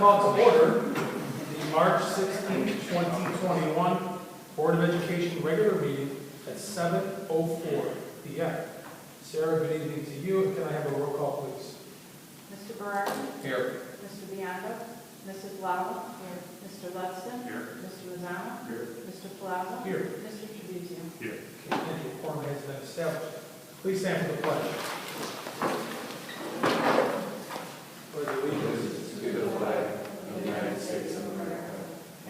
call to order the March 16, 2021 Board of Education regular meeting at 7:04 p.m. Sarah, good evening to you. Can I have a roll call, please? Mr. Berardi? Here. Mr. Biondo? Mrs. Lau? Here. Mr. Ludston? Here. Mr. Mazzano? Here. Mr. Palazzo? Here. Mr. Tribuzio? Here. Thank you. Quorum has been established. Please stand for the pledge. For the allegiance to the flag of the United States of America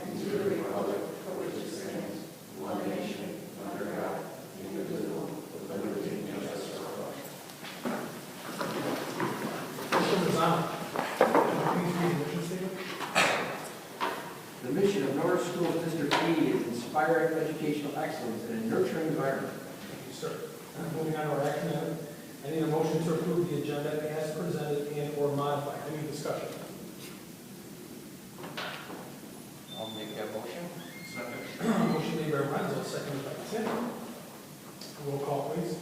and to the republic for which it stands, one nation, under God, indivisible, with liberty and justice for all. Mr. Mazzano, please read the mission statement. The mission of Norris School District 80 is inspiring educational excellence in a nurturing environment. Thank you, sir. Moving on to our action item. I need a motion to approve the agenda as presented and or modified. Any discussion? I'll make that motion. Second. Motion made by Renzo, seconded by Tim. Roll call, please.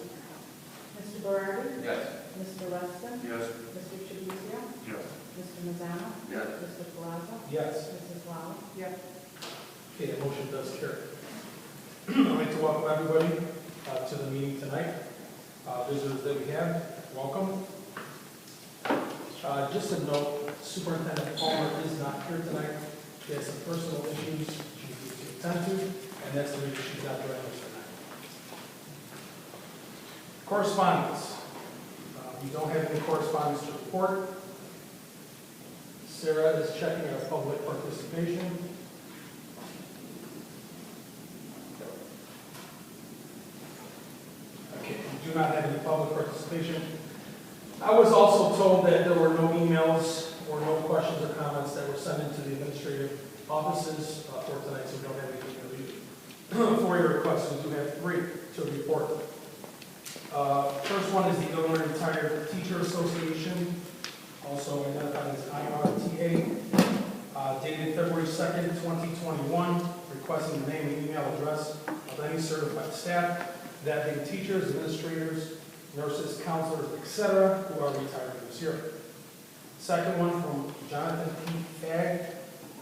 Mr. Berardi? Yes. Mr. Ludston? Yes. Mr. Tribuzio? Yes. Mr. Mazzano? Yes. Mr. Palazzo? Yes. Mrs. Lau? Yes. Okay, the motion does carry. I'd like to welcome everybody to the meeting tonight. Visitors that we have, welcome. Just a note, Superintendent Palmer is not here tonight. She has some personal issues she needs to attend to, and that's the reason she's not joining us tonight. Correspondence. We don't have any correspondence to report. Sarah is checking our public participation. Okay, we do not have any public participation. I was also told that there were no emails or no questions or comments that were sent into the administrative offices for tonight, so we don't have anything to read. For your requests, we do have 3 to report. First one is the Illinois Retired Teacher Association, also identified as IRTA, dated February 2nd, 2021, requesting the name and email address of any certified staff, that being teachers, administrators, nurses, counselors, etc., who are retiring this year. Second one from Jonathan P. Fagg,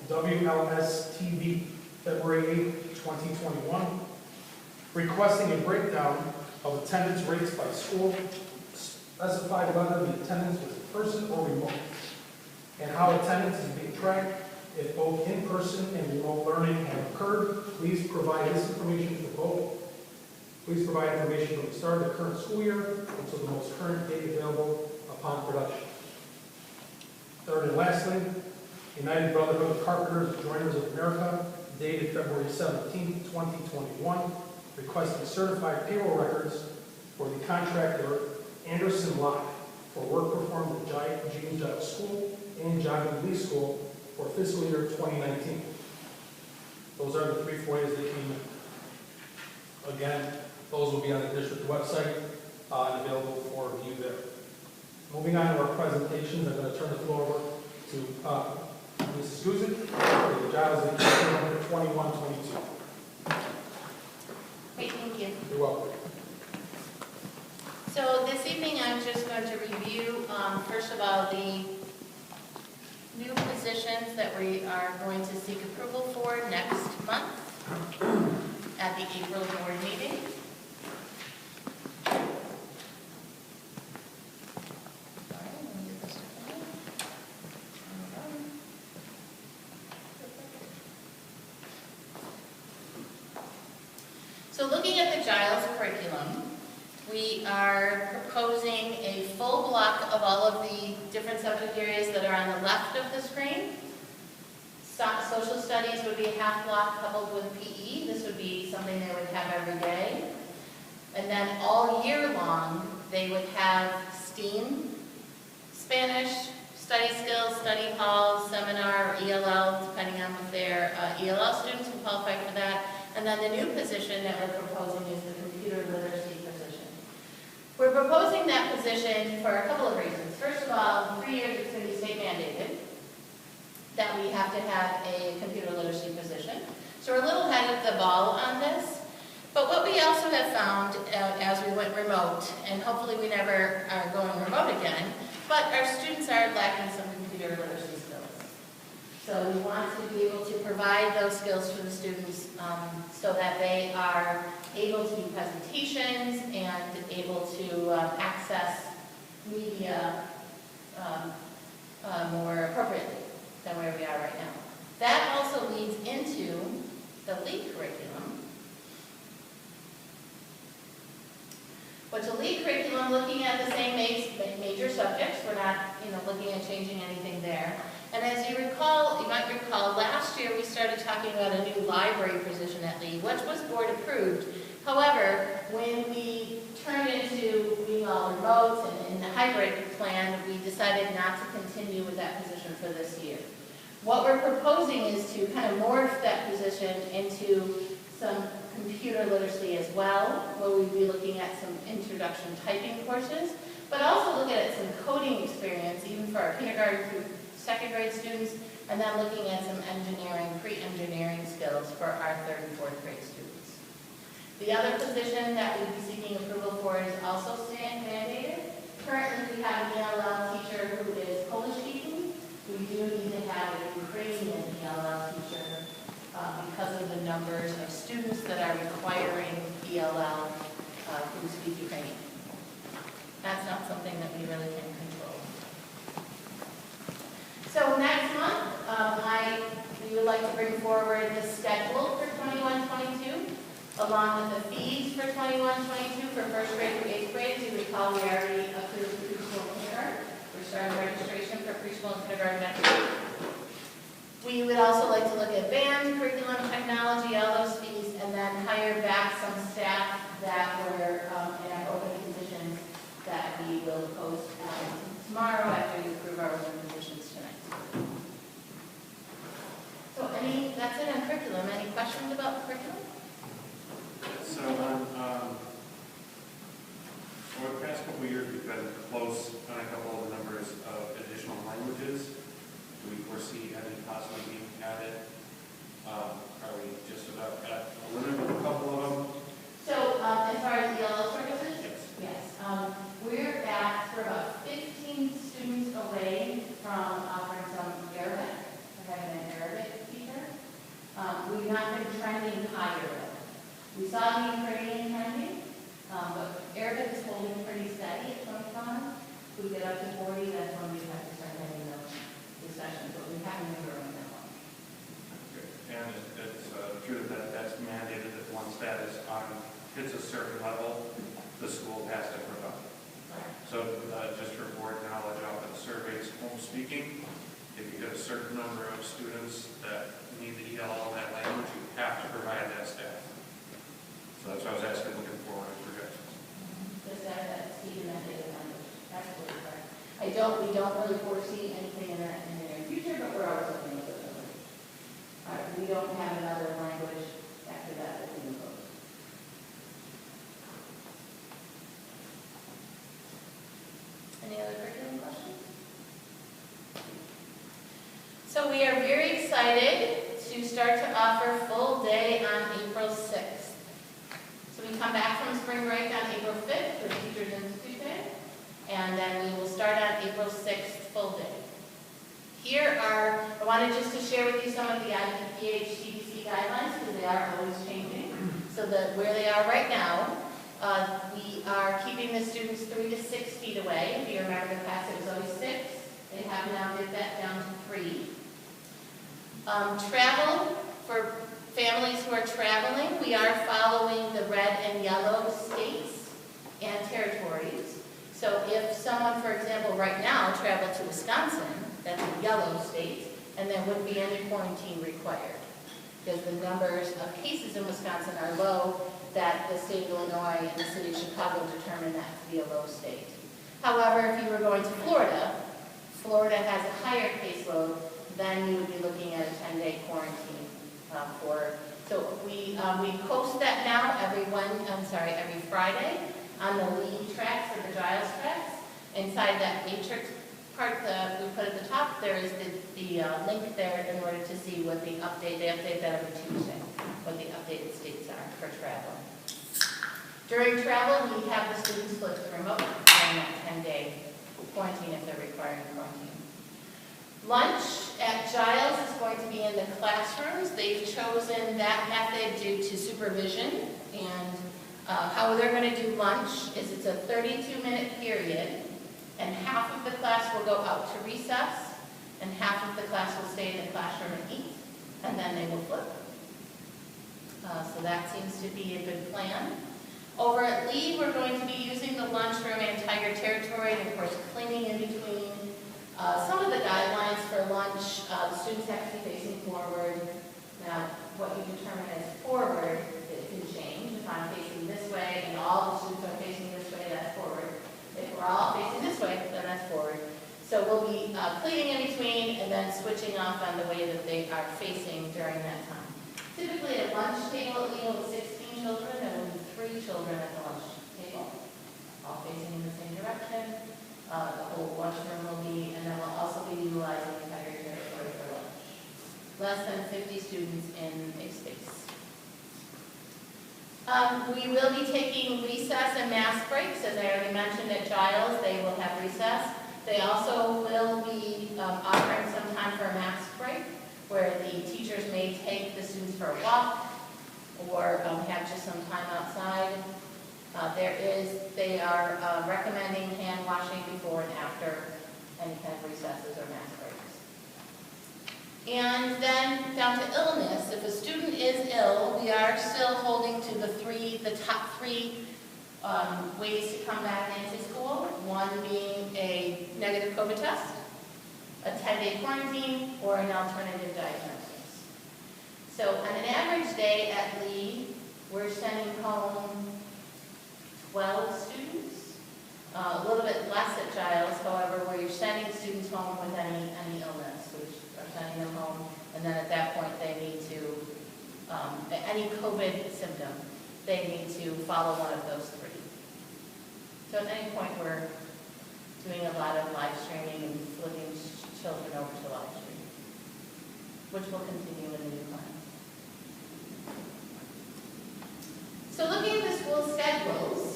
WLS-TV, February 8, 2021, requesting a breakdown of attendance rates by school, specify whether the attendance was in person or remote, and how attendance is being tracked. If both in-person and remote learning have occurred, please provide this information for both. Please provide information from the start of the current school year until the most current date available upon production. Third and lastly, United Brotherhood of Carpenters and Joiners of America, dated February 17, 2021, requesting certified payroll records for the contractor Anderson Locke for work performed at James Giles School and John Lee School for fiscal year 2019. Those are the 3 FOIAs that came in. Again, those will be on the district website and available for view there. Moving on to our presentations, I'm going to turn the floor over to Mrs. Guzik for the Giles Education number 2122. Great, thank you. You're welcome. So this evening I'm just going to review, first of all, the new positions that we are going to seek approval for next month at the April board meeting. So looking at the Giles curriculum, we are proposing a full block of all of the different subject areas that are on the left of the screen. Social studies would be a half block coupled with PE. This would be something they would have every day. And then all year long, they would have STEAM, Spanish, study skills, study hall, seminar, or ELL, depending on if they're ELL students who qualify for that. And then the new position that we're proposing is the computer literacy position. We're proposing that position for a couple of reasons. First of all, 3 years it's going to be state mandated that we have to have a computer literacy position. So we're a little ahead of the ball on this. But what we also have found as we went remote, and hopefully we never are going remote again, but our students are lacking some computer literacy skills. provide those skills to the students so that they are able to do presentations and able to access media more appropriately than where we are right now. That also leads into the LEAD curriculum, which the LEAD curriculum, looking at the same major subjects, we're not, looking at changing anything there. And as you recall, you might recall, last year we started talking about a new library position at LEAD, which was board approved. However, when we turned into being all remote and in the hybrid plan, we decided not to continue with that position for this year. What we're proposing is to kind of morph that position into some computer literacy as well, where we'd be looking at some introduction typing courses, but also look at some coding experience, even for our kindergarten through second grade students, and then looking at some engineering, pre-engineering skills for our third and fourth grade students. The other position that we'd be seeking approval for is also mandated. Currently, we have an ELL teacher who is Polish speaking. We do need to have a Ukrainian ELL teacher because of the numbers of students that are requiring ELL who speak Ukrainian. That's not something that we really can control. So next month, we would like to bring forward the schedule for 21-22, along with the fees for 21-22 for first grade through eighth grade. As you recall, we already approved the preschool and kindergarten. We're starting registration for preschool and kindergarten next week. We would also like to look at band, curriculum, technology, all those fees, and then hire back some staff that were in our open positions that we will post tomorrow after we approve our open positions tonight. So that's it on curriculum. Any questions about curriculum? So over the past couple of years, we've been close on a couple of the numbers of additional languages. Do we foresee any possibly being added? Are we just about at a limit with a couple of them? So as far as ELL services? Yes. Yes. We're about 15 students away from offering some Arabic, or having an Arabic teacher. We've not been trending higher though. We saw the Ukrainian trending, but Arabic is holding pretty steady at 25. If we get up to 40, that's when we have to start having those discussions, but we haven't been growing that much. And it's true that that's mandated that once that is hits a certain level, the school has to provide. So just for board knowledge, out of the surveys, home speaking, if you get a certain number of students that need the ELL in that language, you have to provide that staff. So that's what I was asking, looking forward to projections. Just that speed in that data language. Absolutely correct. We don't really foresee anything in the near future, but we're always looking at those. We don't have another language after that that's in the book. Any other curriculum questions? So we are very excited to start to offer full day on April 6th. So we come back from spring break on April 5th for Teachers Institute Day, and then we will start on April 6th full day. I wanted just to share with you some of the IPPH CDC guidelines because they are always changing. So where they are right now, we are keeping the students 3 to 6 feet away. If you remember the class, it was always 6. They have now dipped that down to 3. Travel, for families who are traveling, we are following the red and yellow states and territories. So if someone, for example, right now traveled to Wisconsin, that's a yellow state, and there wouldn't be any quarantine required because the numbers of cases in Wisconsin are low, that the state of Illinois and the city of Chicago determined that to be a low state. However, if you were going to Florida, Florida has a higher caseload, then you would be looking at a 10-day quarantine so we post that now every Friday on the lead tracks or the Giles tracks. Inside that matrix part that we put at the top, there is the link there in order to see what they update that every Tuesday, what the updated states are for travel. During travel, we have the students split to remote during that 10-day quarantine if they're requiring quarantine. Lunch at Giles is going to be in the classrooms. They've chosen that method due to supervision, and how they're going to do lunch is it's a 32-minute period, and half of the class will go out to recess, and half of the class will stay in the classroom and eat, and then they will flip. So that seems to be a good plan. Over at Lee, we're going to be using the lunchroom and Tiger Territory, and of course cleaning in between. Some of the guidelines for lunch, the students have to be facing forward. Now, what you determine as forward, it can change. If I'm facing this way and all the students are facing this way, that's forward. If we're all facing this way, then that's forward. So we'll be cleaning in between and then switching off on the way that they are facing during that time. Typically at lunch table, with 16 children, there will be 3 children at the lunch table, all facing in the same direction. The whole lunchroom will be, and then we'll also be utilizing the Tiger Territory for lunch. Less than 50 students in a space. We will be taking recess and mass breaks. As I already mentioned at Giles, they will have recess. They also will be offering some time for a mass break, where the teachers may take the students for a walk or have just some time outside. They are recommending hand washing before and after any kind of recesses or mass breaks. And then down to illness. If a student is ill, we are still holding to the top three ways to come back into school. One being a negative COVID test, a 10-day quarantine, or an alternative diagnosis. So on an average day at Lee, we're sending home 12 students. A little bit less at Giles, however, where you're sending students home with any illness, which are sending them home, and then at that point they need to, any COVID symptom, they need to follow one of those 3. So at any point we're doing a lot of live streaming and flipping children over to live stream, which will continue in the new plan. So looking at the school schedules,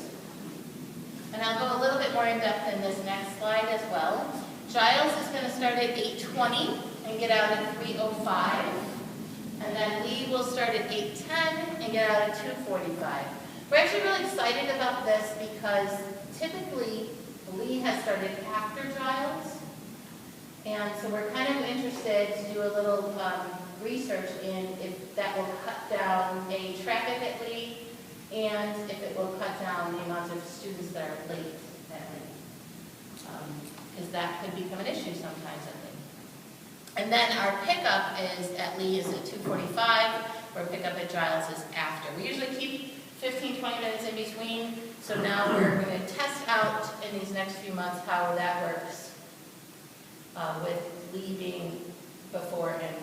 and I'll go a little bit more in depth in this next slide as well. Giles is going to start at 8:20 and get out at 3:05. And then Lee will start at 8:10 and get out at 2:45. We're actually really excited about this because typically Lee has started after Giles. And so we're kind of interested to do a little research in if that will cut down traffic at Lee, and if it will cut down the amount of students that are late at Lee. Because that could become an issue sometimes at Lee. And then our pickup at Lee is at 2:45, where pickup at Giles is after. We usually keep 15-20 minutes in between, so now we're going to test out in these next few months how that works with Lee being before and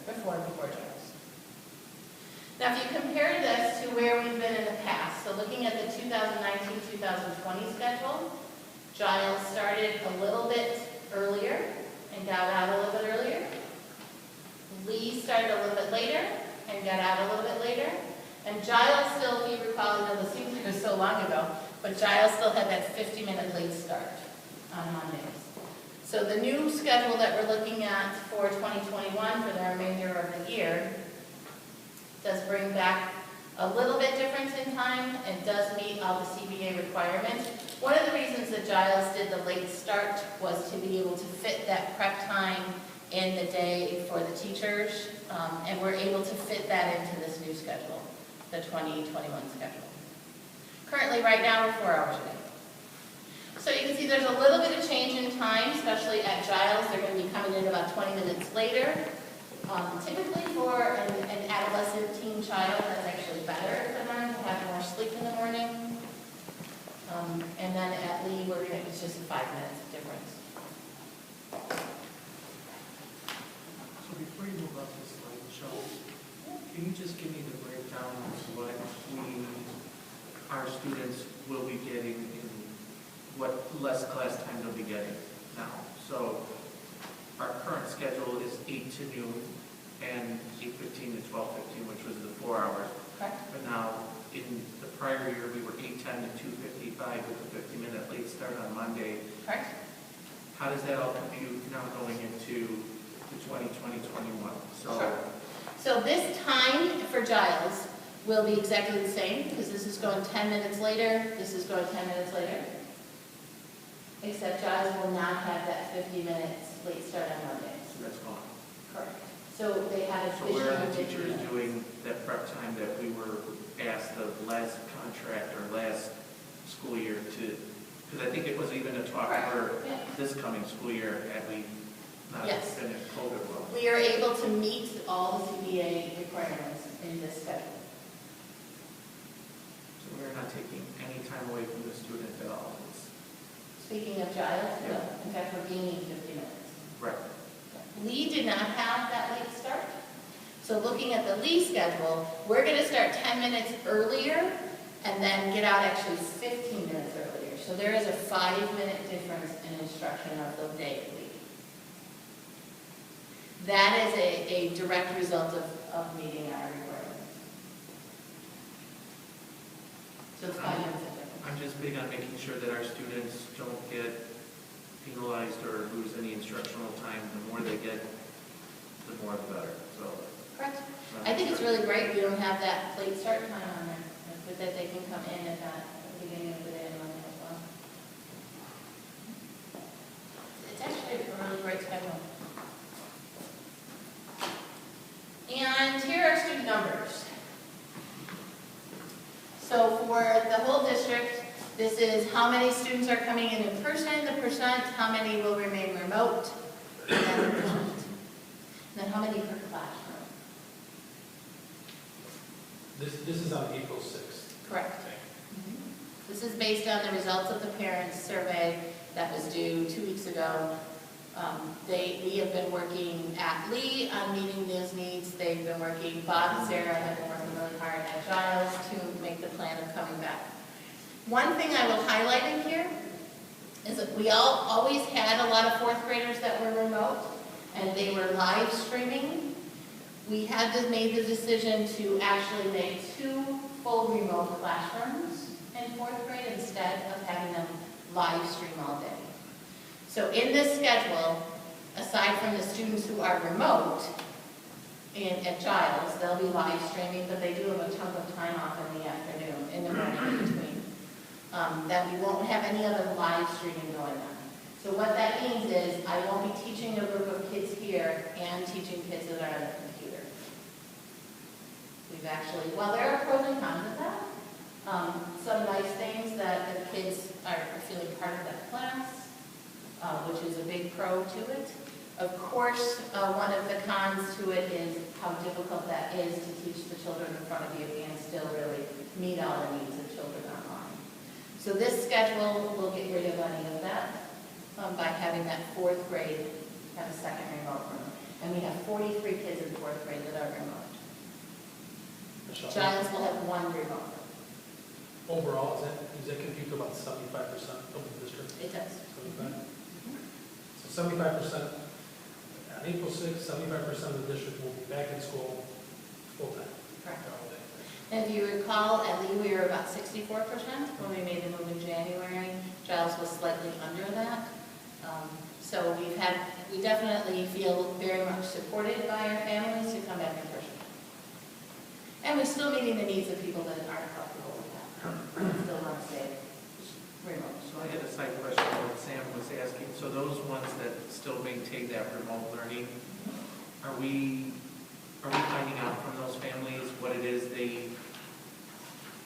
before Giles. Now, if you compare this to where we've been in the past, so looking at the 2019-2020 schedule, Giles started a little bit earlier and got out a little bit earlier. Lee started a little bit later and got out a little bit later. And Giles still, if you recall, I know this seems like it was so long ago, but Giles still had that 50-minute late start on Mondays. So the new schedule that we're looking at for 2021 for the remainder of the year does bring back a little bit difference in time and does meet all the CBA requirements. One of the reasons that Giles did the late start was to be able to fit that prep time in the day for the teachers, and we're able to fit that into this new schedule, the 2021 schedule. Currently, right now, we're 4 hours a day. So you can see there's a little bit of change in time, especially at Giles. They're going to be coming in about 20 minutes later. Typically for an adolescent teen child, that's actually better for them to have more sleep in the morning. And then at Lee, it's just 5 minutes difference. So before you move up to slide, Michelle, can you just give me the breakdown of what our students will be getting in what less class time they'll be getting now? So our current schedule is 8 to noon and 8:15 to 12:15, which was the 4 hours. Correct. But now, in the prior year, we were 8:10 to 2:55 with a 50-minute late start on Monday. Correct. How does that all compute now going into the 2021. Sure. So this time for Giles will be exactly the same, because this is going 10 minutes later, this is going 10 minutes later. Except Giles will not have that 50 minutes late start on Mondays. So that's gone. Correct. So they have a So vision where are of the 50 teachers minutes. doing that prep time that we were asked the last contract or last school year to, because I think it was even a talk Correct. for Yeah. this coming school year, had we not Yes. been in COVID well. We are able to meet all the CBA requirements in this schedule. So we're not taking any time away from the student at all. It's- Speaking of Giles, Yeah. no. In fact, we're gaining 50 minutes. Right. Lee did not have that late start. So looking at the Lee schedule, we're going to start 10 minutes earlier and then get out actually 15 minutes earlier. So there is a 5-minute difference in instruction of the day of Lee. That is a direct result of meeting our requirements. So it's 5 minutes of difference. I'm just big on making sure that our students don't get penalized or lose any instructional time. The more they get, the more the better, so. Correct. I think it's really great we don't have that late start time on there, but that they can come in at the beginning of the day and Monday as well. It's actually a really great schedule. And here are student numbers. So for the whole district, this is how many students are coming in person, the percent, how many will remain remote, and then the percent. And then how many per classroom. This is on April 6th. Correct. This is based on the results of the parents' survey that was due 2 weeks ago. We have been working at Lee on meeting those needs. They've been working, Bob and Sarah have been working really hard at Giles to make the plan of coming back. One thing I will highlight in here is that we always had a lot of fourth graders that were remote, and they were live streaming. We had to make the decision to actually make 2 full remote classrooms in fourth grade instead of having them live stream all day. So in this schedule, aside from the students who are remote at Giles, they'll be live streaming, but they do have a chunk of time off in the afternoon, in the morning in between. That we won't have any other live streaming going on. So what that means is I won't be teaching a group of kids here and teaching kids that are on the computer. We've actually, well, there are pros and cons of that. Some nice things that the kids are feeling part of that class, which is a big pro to it. Of course, one of the cons to it is how difficult that is to teach the children in front of you and still really meet all the needs of children online. So this schedule will get rid of any of that by having that fourth grade have a second remote room. And we have 43 kids in fourth grade that are remote. Michelle? Giles will have 1 remote room. Overall, does that compute to about 75% of the district? It does. 75? So 75%, on April 6th, 75% of the district will be back in school full-time. Correct. all day. And if you recall, at Lee, we were about 64% when we made the move in January. Giles was slightly under that. So we definitely feel very much supported by our families to come back in person. And we're still meeting the needs of people that aren't comfortable with that. Still want to stay remote. So I had a side question that Sam was asking. So those ones that still maintain that remote learning, are we finding out from those families what it is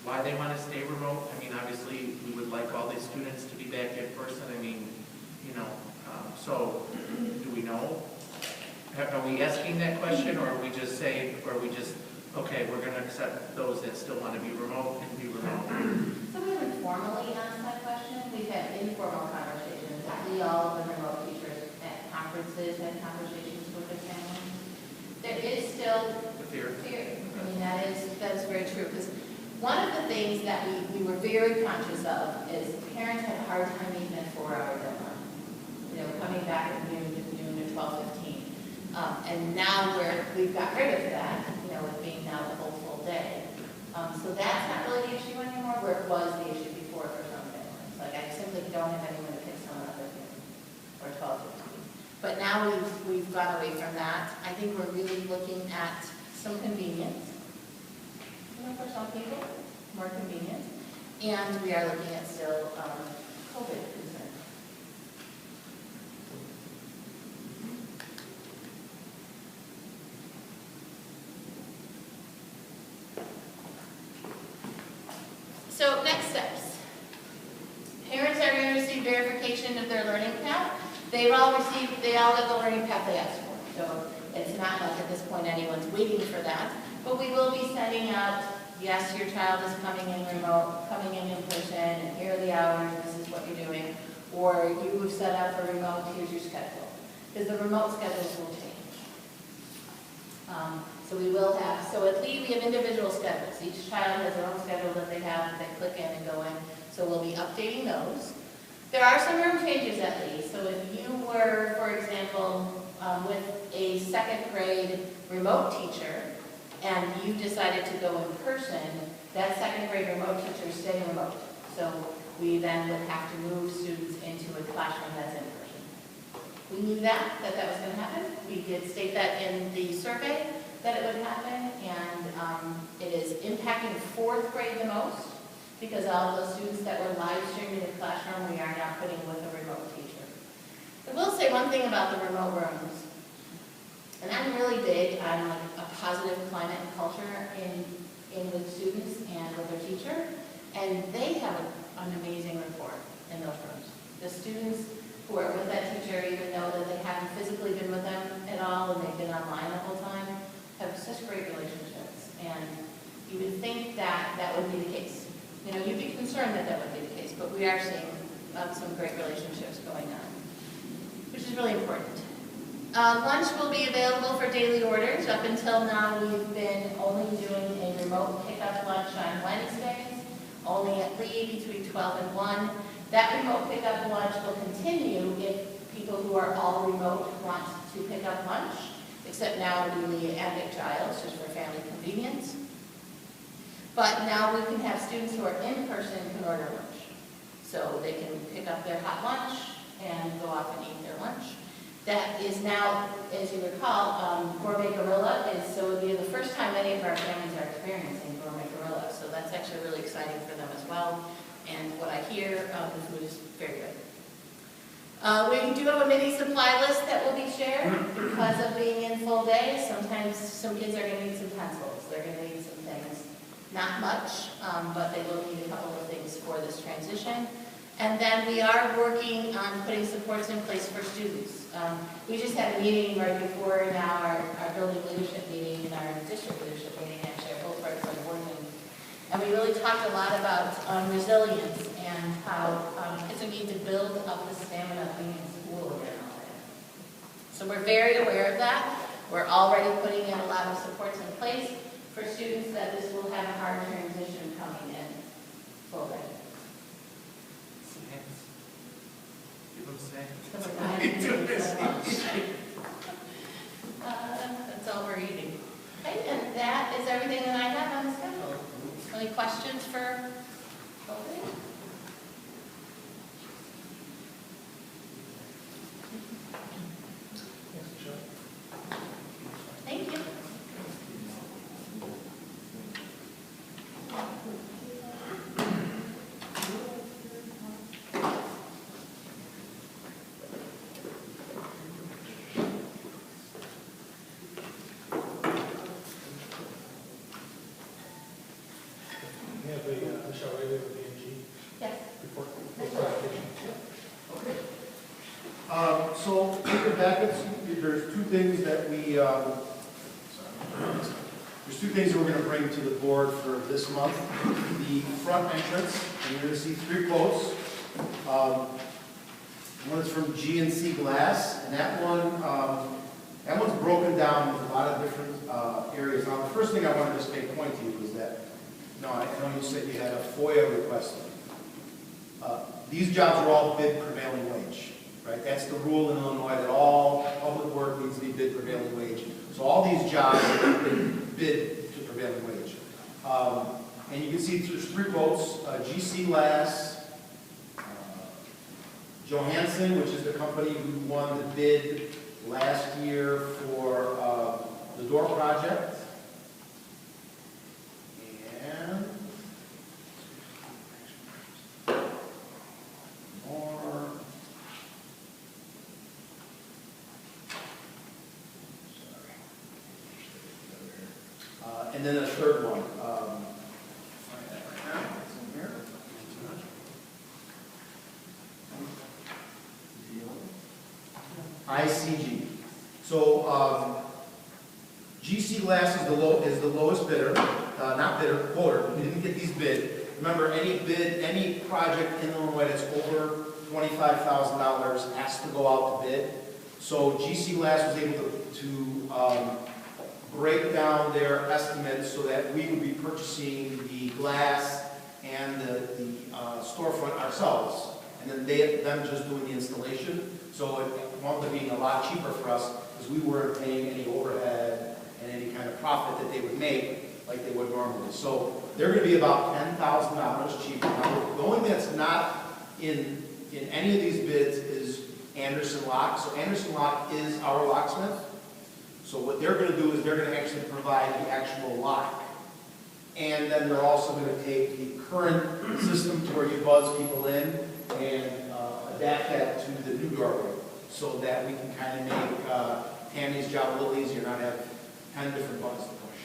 why they want to stay remote? I mean, obviously, we would like all these students to be back in person. I mean, so do we know? Are we asking that question, or are we just saying, okay, we're going to accept those that still want to be remote and be remote? So we haven't formally asked that question. We've had informal conversations. All of the remote teachers at conferences had conversations with their families. There is still The fear? fear. I mean, that is very true. Because one of the things that we were very conscious of is parents had a hard time even at 4-hour deadline. Coming back at noon to 12:15. And now we've got rid of that, it being now the whole full day. So that's not really the issue anymore, where it was the issue before for some families. Like, I simply don't have anyone to pick someone up at noon or 12:15. But now we've gone away from that. I think we're really looking at some convenience. For some people, more convenient. And we are looking at still COVID concern. So next steps. Parents are going to receive verification of their learning path. They all have the learning path they asked for. So it's not like at this point anyone's waiting for that. But we will be sending out, yes, your child is coming in remote, coming in person, and here are the hours, this is what you're doing. Or you have set up for remote, here's your schedule. Because the remote schedules will change. So we will have, so at Lee, we have individual schedules. Each child has their own schedule that they have, they click in and go in. So we'll be updating those. There are some room changes at Lee. So if you were, for example, with a second grade remote teacher, and you decided to go in person, that second grade remote teacher is staying remote. So we then would have to move students into a classroom that's in person. We knew that was going to happen. We did state that in the survey that it would happen, and it is impacting fourth grade the most because all those students that were live streaming in the classroom, we are now putting with a remote teacher. I will say one thing about the remote rooms, and I'm really big on like a positive climate and culture in with students and with their teacher, and they have an amazing rapport in those rooms. The students who are with that teacher, even though that they haven't physically been with them at all and they've been online the whole time, have such great relationships. And you would think that that would be the case. You know, you'd be concerned that that would be the case, but we are seeing some great relationships going on, which is really important. Lunch will be available for daily orders. Up until now, we've been only doing a remote pickup lunch on Wednesdays, only at Lee between 12 and 1. That remote pickup lunch will continue if people who are all remote want to pick up lunch, except now it'll be Lee and Giles, just for family convenience. But now we can have students who are in person can order lunch. So they can pick up their hot lunch and go off and eat their lunch. That is now, as you recall, Gourmet Gorilla so it would be the first time many of our families are experiencing Gourmet Gorilla. So that's actually really exciting for them as well. And what I hear, the food is very good. We do have a mini supply list that will be shared because of being in full day. Sometimes some kids are going to need some pencils. They're going to need some things. Not much, but they will need a couple of things for this transition. And then we are working on putting supports in place for students. We just had a meeting right before now, our building leadership meeting and our district leadership meeting, actually, both parts are working. And we really talked a lot about resilience and how kids need to build up the stamina of being in school again. So we're very aware of that. We're already putting in a lot of supports in place for students that this will have a hard transition coming in full day. That's all we're eating. Okay, and that is everything that I have on the schedule. Any questions for Colby? Thank you. So, in your packets, there's two things that we're going to bring to the board for this month. The front entrance, and you're going to see 3 quotes. One is from G&C Glass, and that one's broken down with a lot of different areas. Now, the first thing I want to just make a point to you is that, I know you said you had a FOIA request. These jobs are all bid prevailing wage. Right? That's the rule in Illinois that all public work needs to be bid prevailing wage. So all these jobs have been bid to prevailing wage. And you can see there's 3 quotes, GC Glass, Johansson, which is the company who won the bid last year for the door project. And more. And then a third one. Find that right now. It's in here. ICG. So GC Glass is the lowest bidder, not bidder, quoter. We didn't get these bid. Remember, any project in Illinois that's over $25,000 has to go out to bid. So GC Glass was able to break down their estimates so that we would be purchasing the glass and the storefront ourselves, and then them just doing the installation. So it wound up being a lot cheaper for us because we weren't paying any overhead and any kind of profit that they would make like they would normally. So they're going to be about $10,000 cheaper. Now, the only thing that's not in any of these bids is Anderson Lock. So Anderson Lock is our locksmith. So what they're going to do is they're going to actually provide the actual lock. And then they're also going to take the current system to where you buzz people in and adapt that to the new doorway so that we can kind of make Tammy's job a little easier, not have 10 different buttons to push.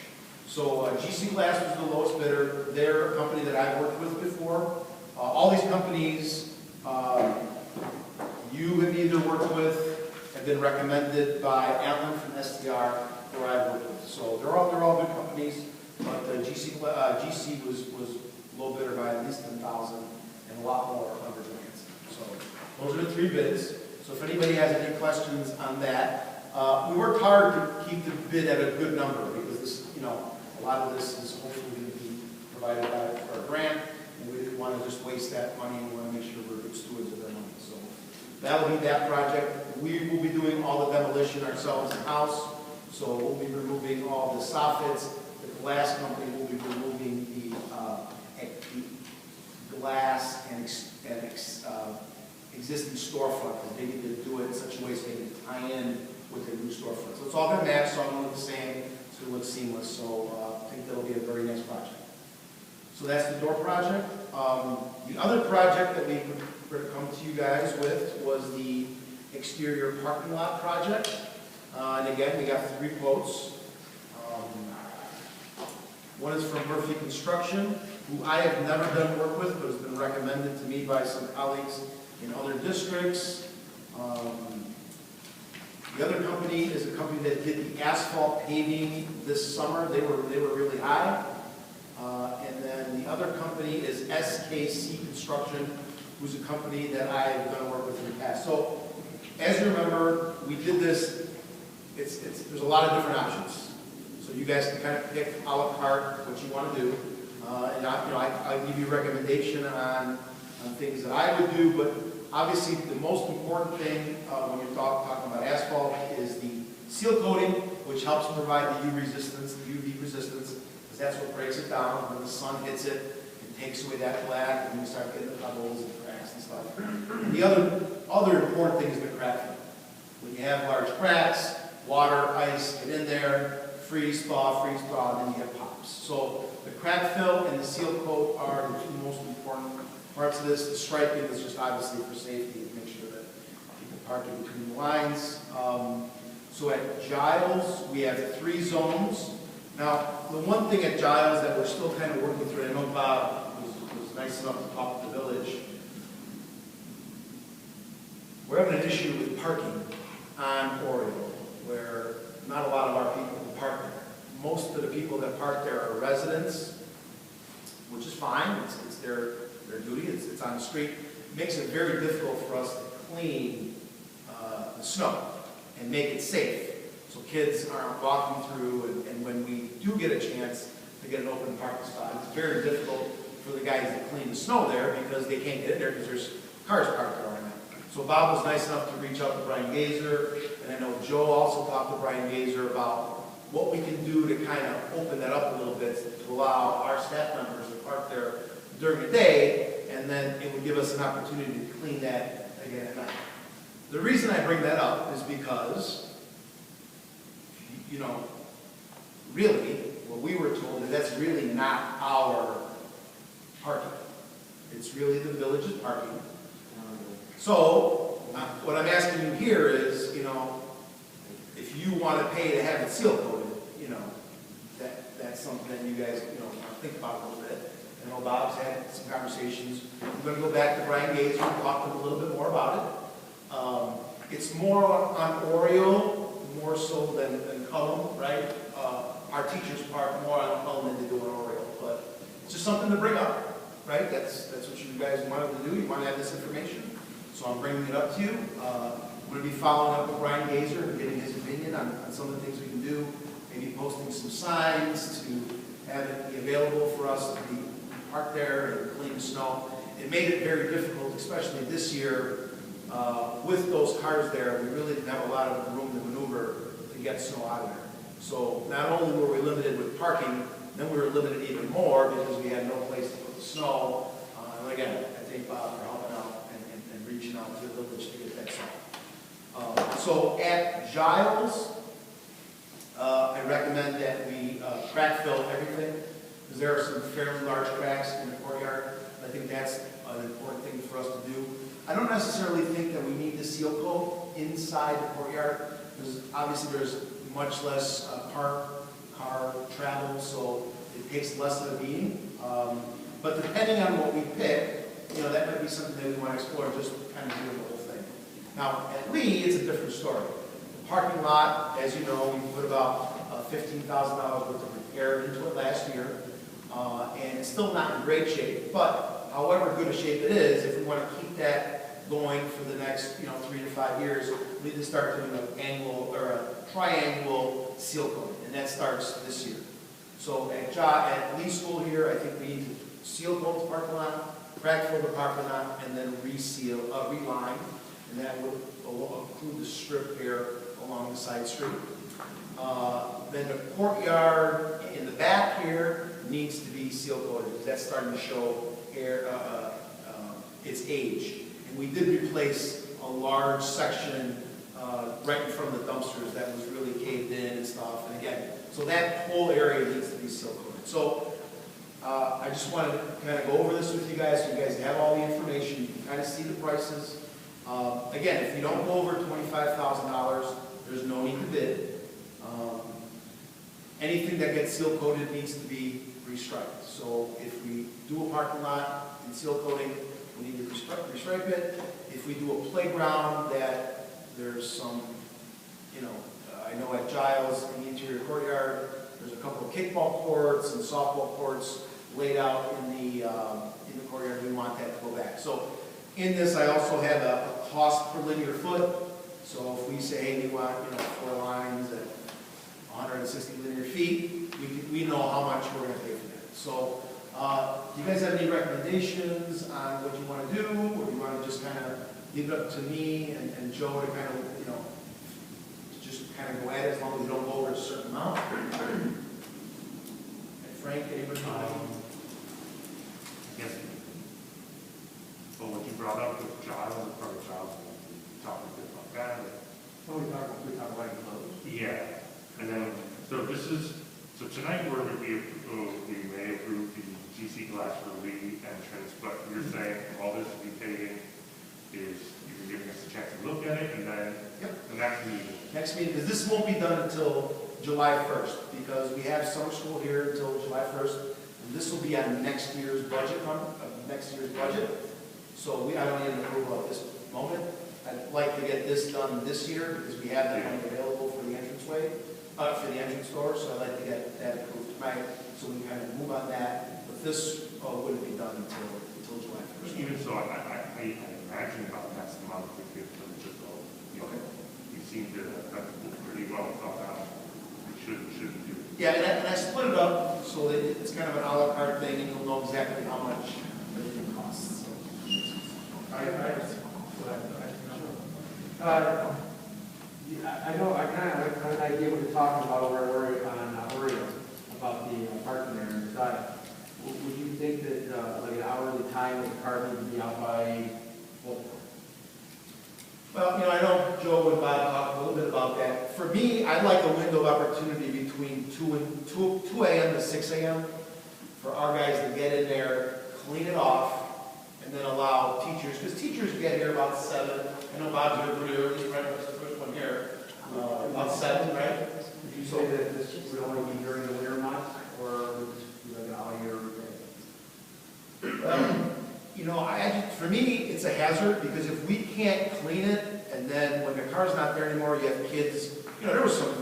So GC Glass was the lowest bidder. They're a company that I've worked with before. All these companies you have either worked with, have been recommended by Alan from STR, or I've worked with. So they're all good companies, but GC was low bidder by at least 10,000 and a lot more under grants. So those are the three bids. So if anybody has any questions on that, we worked hard to keep the bid at a good number because this, a lot of this is hopefully going to be provided by our grant, and we didn't want to just waste that money. We want to make sure we're good stewards of their money. So that'll be that project. We will be doing all the demolition ourselves in-house. So we'll be removing all the soffits. The glass company will be removing the glass and existing storefront. They need to do it in such a way so they can tie in with the new storefront. So it's all going to match, so it's going to look the same, it's going to look seamless. So I think that'll be a very nice project. So that's the door project. The other project that we could come to you guys with was the exterior parking lot project. And again, we got 3 quotes. One is from Murphy Construction, who I have never done work with, but has been recommended to me by some colleagues in other districts. The other company is a company that did the asphalt paving this summer. They were really high. And then the other company is SKC Construction, who's a company that I've done work with in the past. So, as you remember, we did this. There's a lot of different options. So you guys can kind of pick a la carte what you want to do. And I give you a recommendation on things that I would do, but obviously the most important thing when you're talking about asphalt is the seal coating, which helps provide the UV resistance, because that's what breaks it down. When the sun hits it, it takes away that black, and you start getting the pebbles and cracks and stuff. And the other important thing is the crack fill. When you have large cracks, water, ice get in there, freeze, thaw, and then you get pops. So the crack fill and the seal coat are the 2 most important parts of this. The striping is just obviously for safety to make sure that you can park in between the lines. So at Giles, we have 3 zones. Now, the one thing at Giles that we're still kind of working through, I know Bob was nice enough to talk to the village. We're having an issue with parking on Oriole, where not a lot of our people can park there. Most of the people that park there are residents, which is fine. It's their duty. It's on the street. It makes it very difficult for us to clean the snow and make it safe, so kids aren't walking through. And when we do get a chance to get an open parking spot, it's very difficult for the guys that clean the snow there because they can't get in there because there's cars parked there right now. So Bob was nice enough to reach out to Brian Gazer, and I know Joe also talked to Brian Gazer about what we can do to kind of open that up a little bit to allow our staff members to park there during the day, and then it would give us an opportunity to clean that again at night. The reason I bring that up is because you know, really, what we were told is that's really not our parking. It's really the village's parking. So, what I'm asking you here is, you know, if you want to pay to have it seal coated, you know, that's something that you guys, you know, want to think about a little bit. I know Bob's had some conversations. We're going to go back to Brian Gates and talk to him a little bit more about it. It's more on Oriole, more so than Cullum, right? Our teachers park more on Cullum than they do on Oriole, but it's just something to bring up, right? That's what you guys wanted to do. You want to have this information, so I'm bringing it up to you. I'm going to be following up with Brian Gazer and getting his opinion on some of the things we can do. Maybe posting some signs to have it be available for us to be parked there and clean snow. It made it very difficult, especially this year, with those cars there. We really didn't have a lot of room to maneuver to get snow out of there. So not only were we limited with parking, then we were limited even more because we had no place to put the snow. And again, I thank Bob for helping out and reaching out to the village to get that snow. So at Giles, I recommend that we crack fill everything, because there are some fairly large cracks in the courtyard. I think that's an important thing for us to do. I don't necessarily think that we need to seal coat inside the courtyard, because obviously there's much less car travel, so it takes less of a beating. But depending on what we pick, you know, that might be something that we want to explore, just kind of doing the whole thing. Now, at Lee, it's a different story. The parking lot, as you know, we put about $15,000 worth of repair into it last year, and it's still not in great shape. But however good a shape it is, if we want to keep that going for the next, 3 to 5 years, we need to start doing an annual or a triangual seal coating, and that starts this year. So at Lee School here, I think we need to seal coat the parking lot, crack fill the parking lot, and then reline, and that would include the strip here along the side street. Then the courtyard in the back here needs to be seal coated, because that's starting to show its age. And we did replace a large section right in front of the dumpsters that was really caved in and stuff. And again, so that whole area needs to be seal coated. So I just wanted to kind of go over this with you guys, so you guys have all the information. You can kind of see the prices. Again, if you don't go over $25,000, there's no need to bid. Anything that gets seal coated needs to be restriped. So if we do a parking lot and seal coating, we need to restripe it. If we do a playground that there's some, I know at Giles in the interior courtyard, there's a couple of kickball courts and softball courts laid out in the courtyard. We want that to go back. So in this, I also have a cost per linear foot. So if we say, hey, we want 4 lines at 160 linear feet, we know how much we're going to pay for that. So do you guys have any recommendations on what you want to do, or do you want to just kind of leave it up to me and Joe to kind of, just kind of go at it as long as we don't go over a certain amount? And Frank, anybody? Yes. Well, what you brought up with Giles, and part of Giles, we talked a bit about that. We talk about clothes. Yeah. And then, so tonight we may approve the GC glass for the Lee entrance, but you're saying all this to be paving is you're giving us a chance to look at it, and then the next meeting. Next meeting, because this won't be done until July 1st, because we have summer school here until July 1st, and this will be on next year's budget, So I don't need an approval at this moment. I'd like to get this done this year, because we have that money available for the entranceway, for the entrance door, so I'd like to get that approved tonight, so we can kind of move on that. But this wouldn't be done until July 1st. Even so, I imagine about that's the month we give them just all. You seem to have pretty well thought out. We shouldn't do it. Yeah, and I split it up so that it's kind of an a la carte thing, and you'll know exactly how much everything costs. I know, I kind of have an idea what you're talking about where we're on Oriole, about the parking there and side. Would you think that like an hourly time that the car would be out by what? Well, I know Joe and Bob talked a little bit about that. For me, I'd like a window of opportunity between 2 a.m. to 6 a.m. for our guys to get in there, clean it off, and then allow teachers, because teachers get here about 7. I know Bob's here pretty early, right? That's the first one here. About 7, right? Would you say that this would only be during the winter months, or would this be like an all-year day? For me, it's a hazard, because if we can't clean it, and then when the car's not there anymore, you have kids, there was some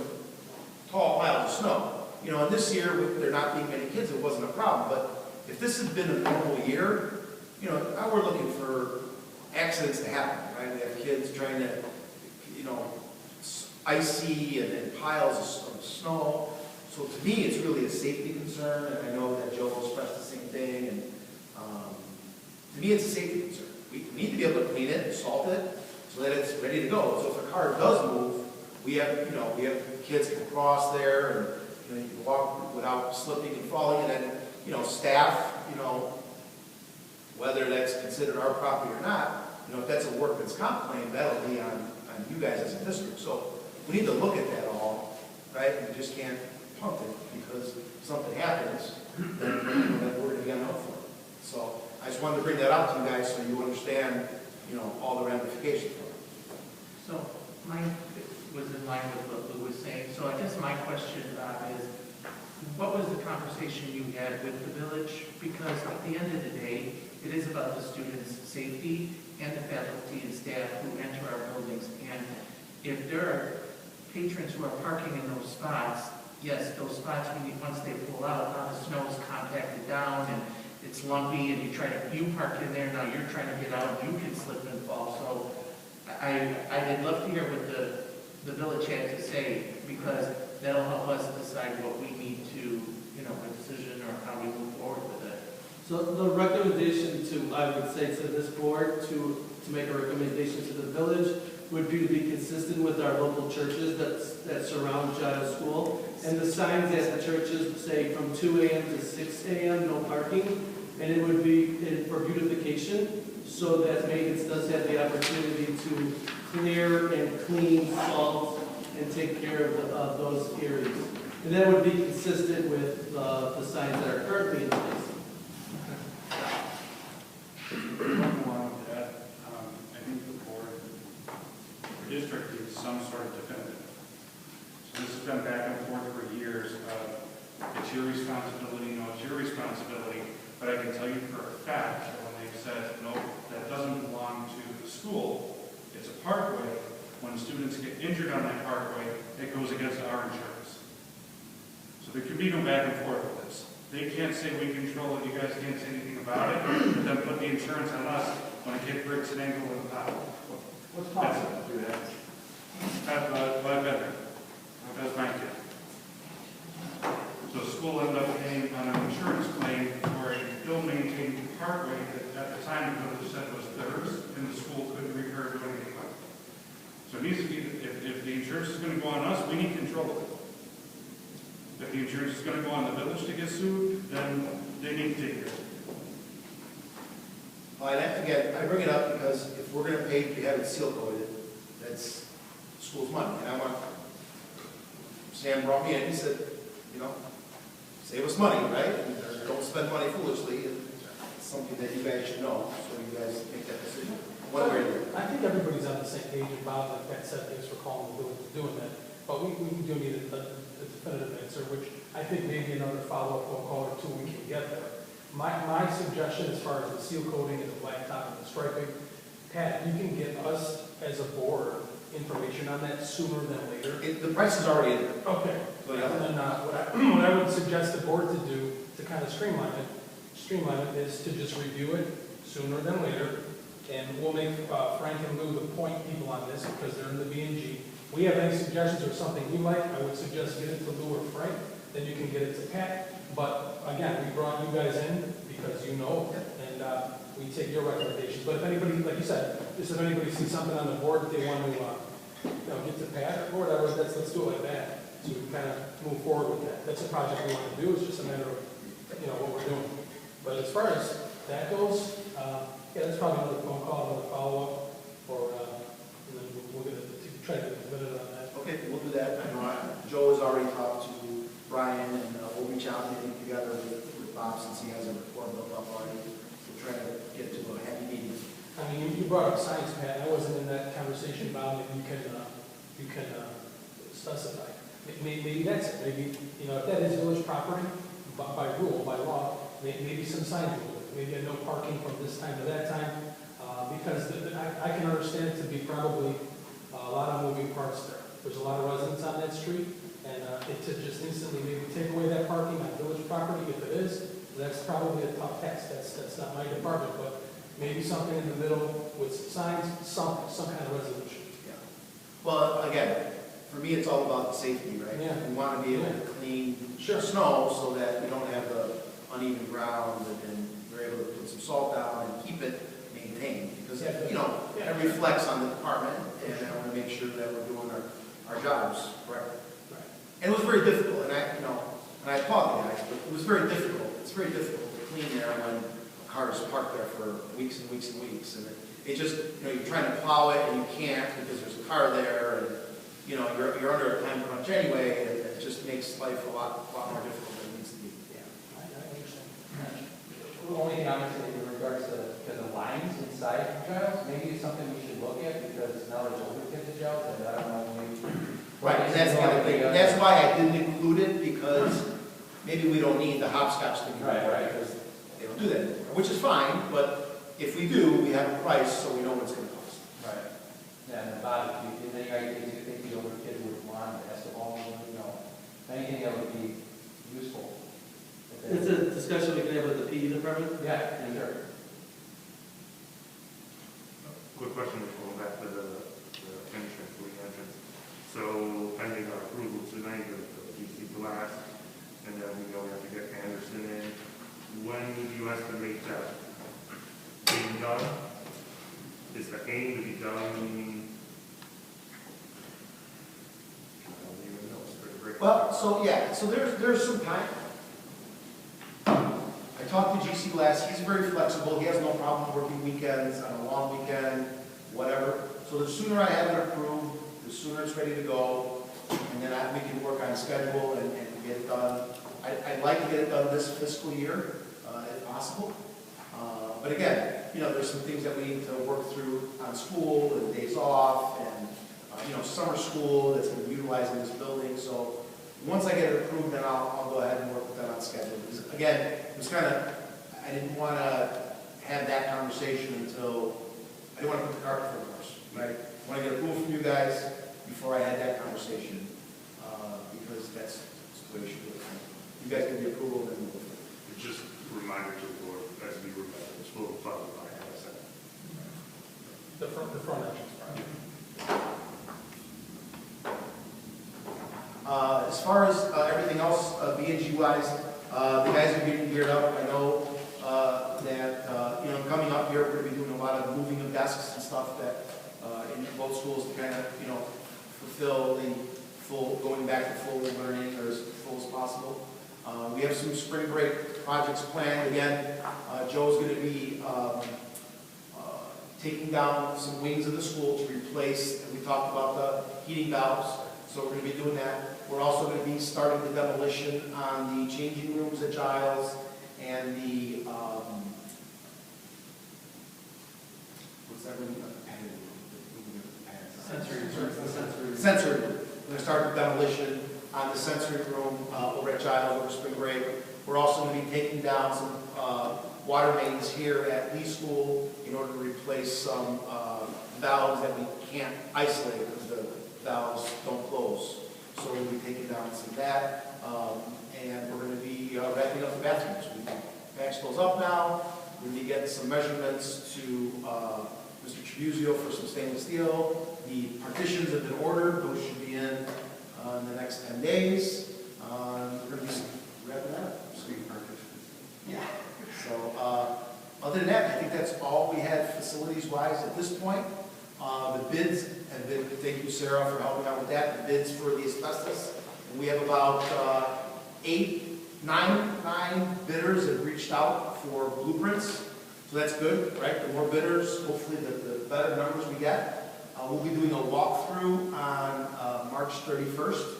tall piles of snow. And this year, with there not being many kids, it wasn't a problem, but if this had been a normal year, now we're looking for accidents to happen, right? We have kids trying to, icy and piles of snow. So to me, it's really a safety concern, and I know that Joe expressed the same thing, and to me, it's a safety concern. We need to be able to clean it, salt it, so that it's ready to go. So if a car does move, we have kids can cross there, and you can walk without slipping and falling, and then, staff, whether that's considered our property or not, if that's a workman's comp claim, that'll be on you guys as a district. So we need to look at that all, right? We just can't punt it, because if something happens, then we're going to be on the hook for it. So I just wanted to bring that up to you guys so you understand, all the ramifications of it. So mine was in line with what Lou was saying. So I guess my question is, what was the conversation you had with the village? Because at the end of the day, it is about the students' safety and the faculty and staff who enter our buildings. And if there are patrons who are parking in those spots, yes, those spots, once they pull out, now the snow is compacted down and it's lumpy, and you park in there, now you're trying to get out, you can slip and fall. So I'd love to hear what the village had to say, because that'll help us decide what we need to, a decision or how we move forward with it. So the recommendation I would say to this board to make a recommendation to the village would be to be consistent with our local churches that surround Giles School. And the signs at the churches say from 2 a.m. to 6 a.m. no parking. And it would be for beautification, so that maintenance does have the opportunity to clear and clean, salt, and take care of those areas. And that would be consistent with the signs that are currently in place. Along with that, I think the board, or district needs some sort of definitive. So this has been back and forth for years of, it's your responsibility, no, it's your responsibility. But I can tell you for a fact that when they've said, no, that doesn't belong to the school, it's a parkway, when students get injured on that parkway, it goes against our insurance. So there can be no back and forth with this. They can't say we control it, you guys can't say anything about it, but then put the insurance on us when a kid breaks an ankle with a pop. What's possible to do that? I've been there. That's my kid. So the school ended up paying on an insurance claim for a ill-maintained parkway that at the time the village said was theirs, and the school couldn't repair or do anything about it. So it needs to be, if the insurance is going to go on us, we need control of it. If the insurance is going to go on the village to get sued, then they need to take care of it. Well, and again, I bring it up because if we're going to pay to have it seal coated, that's the school's money. And Sam brought me in, he said, save us money, right? And don't spend money foolishly. It's something that you guys should know, so you guys make that decision. One way or the other. I think everybody's on the same page, and Bob, like Pat said, thanks for calling the village doing that. But we do need a definitive answer, which I think maybe another follow-up phone call or two we can get there. My suggestion as far as the seal coating and the blacktop and the striping, Pat, you can get us as a board information on that sooner than later. The price is already in there. Okay. So, yeah. And then what I would suggest the board to do to kind of streamline it is to just review it sooner than later. And we'll make Frank and Lou the point people on this because they're in the B&G. We have any suggestions or something you like, I would suggest get it to Lou or Frank, then you can get it to Pat. But again, we brought you guys in because you know, and we take your recommendations. But if anybody, like you said, just if anybody sees something on the board that they want to get to Pat or whatever, let's do it like that. So we can kind of move forward with that. That's a project we want to do. It's just a matter of what we're doing. But as far as that goes, yeah, that's probably another phone call, another follow-up, or in the already talked to Brian, and we'll reach out and get together with Bob since he has a report built up already. We'll try to get to a happy meeting. I mean, you brought up science, Pat, I wasn't in that conversation about it, you can specify. Maybe that's it, maybe, if that is village property, by rule, by law, maybe some signage will, maybe a no parking from this time to that time, because I can understand it to be probably a lot of moving parts there. There's a lot of residents on that street, and it to just instantly maybe take away that parking on village property, if it is, that's probably a tough task, that's not my department, but maybe something in the middle with signs, some kind of resolution. Yeah. Well, again, for me, it's all about safety, right? Yeah. We want to be able to clean Sure. snow so that we don't have the uneven ground, and we're able to put some salt down and keep it maintained. Because, Yeah. it reflects on the department, and I want to make sure that we're doing our jobs correctly. Right. And it was very difficult, and I apologize, but it was very difficult. It's very difficult to clean there when a car is parked there for weeks and weeks and weeks. And it just, you're trying to plow it and you can't because there's a car there, and, you're under a time crunch anyway, and it just makes life a lot more difficult than it needs to be. Yeah, I understand. The only thing I would say in regards to the lines inside jails, maybe it's something we should look at, because now there's older kids in jails, and I don't know, maybe. Right, and that's the other thing. That's why I didn't include it, because maybe we don't need the hopscotch thing. Right. Because they don't do that anymore, which is fine, but if we do, we have a price, so we know what it's going to cost. Right. Yeah, and about it, if any ideas you think the older kid would want, basketball, anything that would be useful. It's a discussion we can have with the PE department. Yeah, sure. Quick question before going back to the entrance, the entrance. So pending our approval tonight of the GC glass, and then we know we have to get Anderson in. When do you estimate that being done? Is the aim to be done? I don't even know. It's pretty great. Well, so there's some time. I talked to GC Glass, he's very flexible, he has no problem working weekends, on a long weekend, whatever. So the sooner I have it approved, the sooner it's ready to go, and then we can work on schedule and get it done. I'd like to get it done this fiscal year, if possible. But again, there's some things that we need to work through on school and days off, and summer school that's going to be utilizing this building. So once I get it approved, then I'll go ahead and work with that on schedule. Because again, it was I didn't want to have that conversation until, I didn't want to put the cart before the horse, right? I want to get approval from you guys before I had that conversation, because that's the way you should do it. You guys give me approval, then we'll go for it. It's just a reminder to the board, as we were, it's full of fun by NSD. The front entrance, right? As far as everything else, B&G wise, the guys are getting geared up. I know that coming up here, we're going to be doing a lot of moving of desks and stuff that in both schools to kind of fulfill the going back to full learning, or as full as possible. We have some spring break projects planned. Again, Joe's going to be taking down some wings of the school to replace, and we talked about the heating valves, so we're going to be doing that. We're also going to be starting the demolition on the changing rooms at Giles and the, what's that room? Sensory room. We're going to start the demolition on the sensory room over at Giles over spring break. We're also going to be taking down some water mains here at Lee School in order to replace some valves that we can't isolate because the valves don't close. So we'll be taking down some of that, and we're going to be wrapping up the bathrooms. We can patch those up now. We're going to be getting some measurements to Mr. Tribuzio for some stainless steel. The partitions have been ordered. Those should be in the next 10 days. We're going to be wrapping that up. Sweet partitions. Yeah. So other than that, I think that's all we had facilities-wise at this point. The bids have been, thank you, Sarah, for helping out with that. The bids for the asbestos, and we have about 9 bidders have reached out for blueprints. So that's good, right? The more bidders, hopefully the better numbers we get. We'll be doing a walkthrough on March 31st.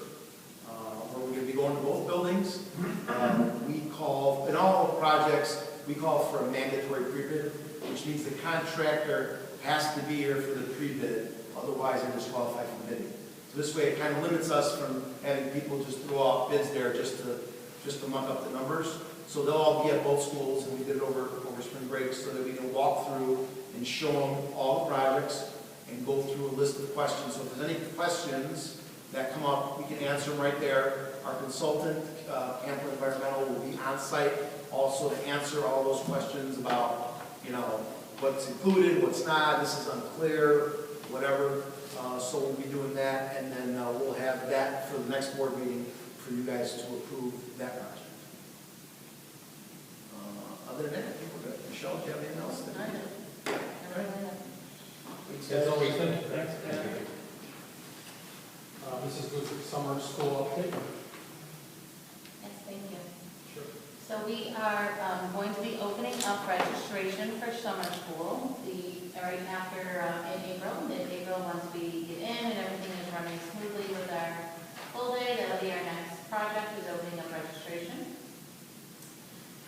we call for a mandatory pre-bid, which means the contractor has to be here for the pre-bid, otherwise they're disqualified from bidding. So this way, it kind of limits us from having people just throw out bids there just to muck up the numbers. So they'll all be at both schools, and we did it over spring break so that we can walk through and show them all the projects and go through a list of questions. So if there's any questions that come up, we can answer them right there. Our consultant, Campbell Environmental, will be on site also to answer all those questions about, you know, what's included, what's not, this is unclear, whatever. So we'll be doing that, and then we'll have that for the next board meeting for you guys to approve that project. Other than that, I think we're good. Michelle, do you have anything else? That's all we think. Thanks. Mrs. Booth, summer school update. Yes, thank you. Sure. So we are going to be opening up registration for summer school right after in April, mid-April, once we get in and everything is running smoothly with our full day. That'll be our next project, is opening up registration.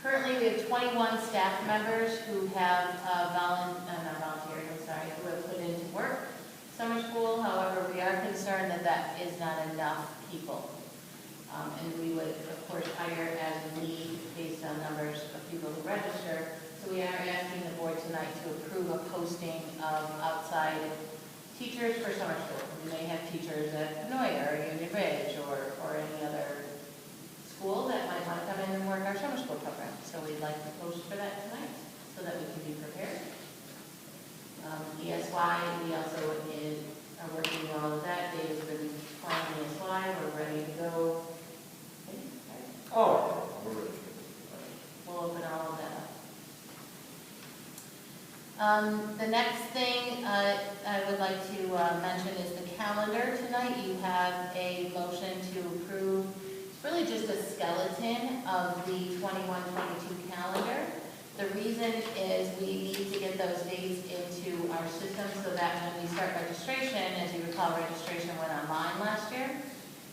Currently, we have 21 staff members who have who have put into work summer school. However, we are concerned that that is not enough people. And we would, of course, hire as need based on numbers of people who register. So we are asking the board tonight to approve a posting of outside teachers for summer school. We may have teachers at Noya or Union Ridge or any other school that might want to come in and work our summer school program. So we'd like to post for that tonight so that we can be prepared. ESY, we also are working on all of that. Dave has been planning ESY. We're ready to go. Oh, we're ready. We'll open all of that up. The next thing I would like to mention is the calendar tonight. You have a motion to approve. It's really just a skeleton of the 21-22 calendar. The reason is we need to get those dates into our system so that when we start registration, as you recall, registration went online last year.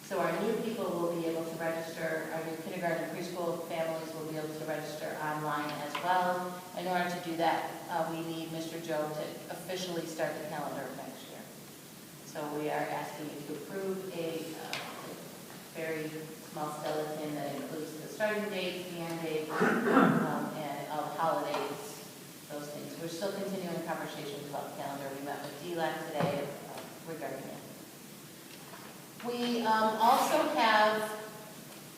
So our new people will be able to register, our new kindergarten and preschool families will be able to register online as well. In order to do that, we need Mr. Joe to officially start the calendar of next year. So we are asking you to approve a very small skeleton that includes the starting date, the end date, and all the holidays, those things. We're still continuing conversations about the calendar. We met with DLAC today regarding it. We also have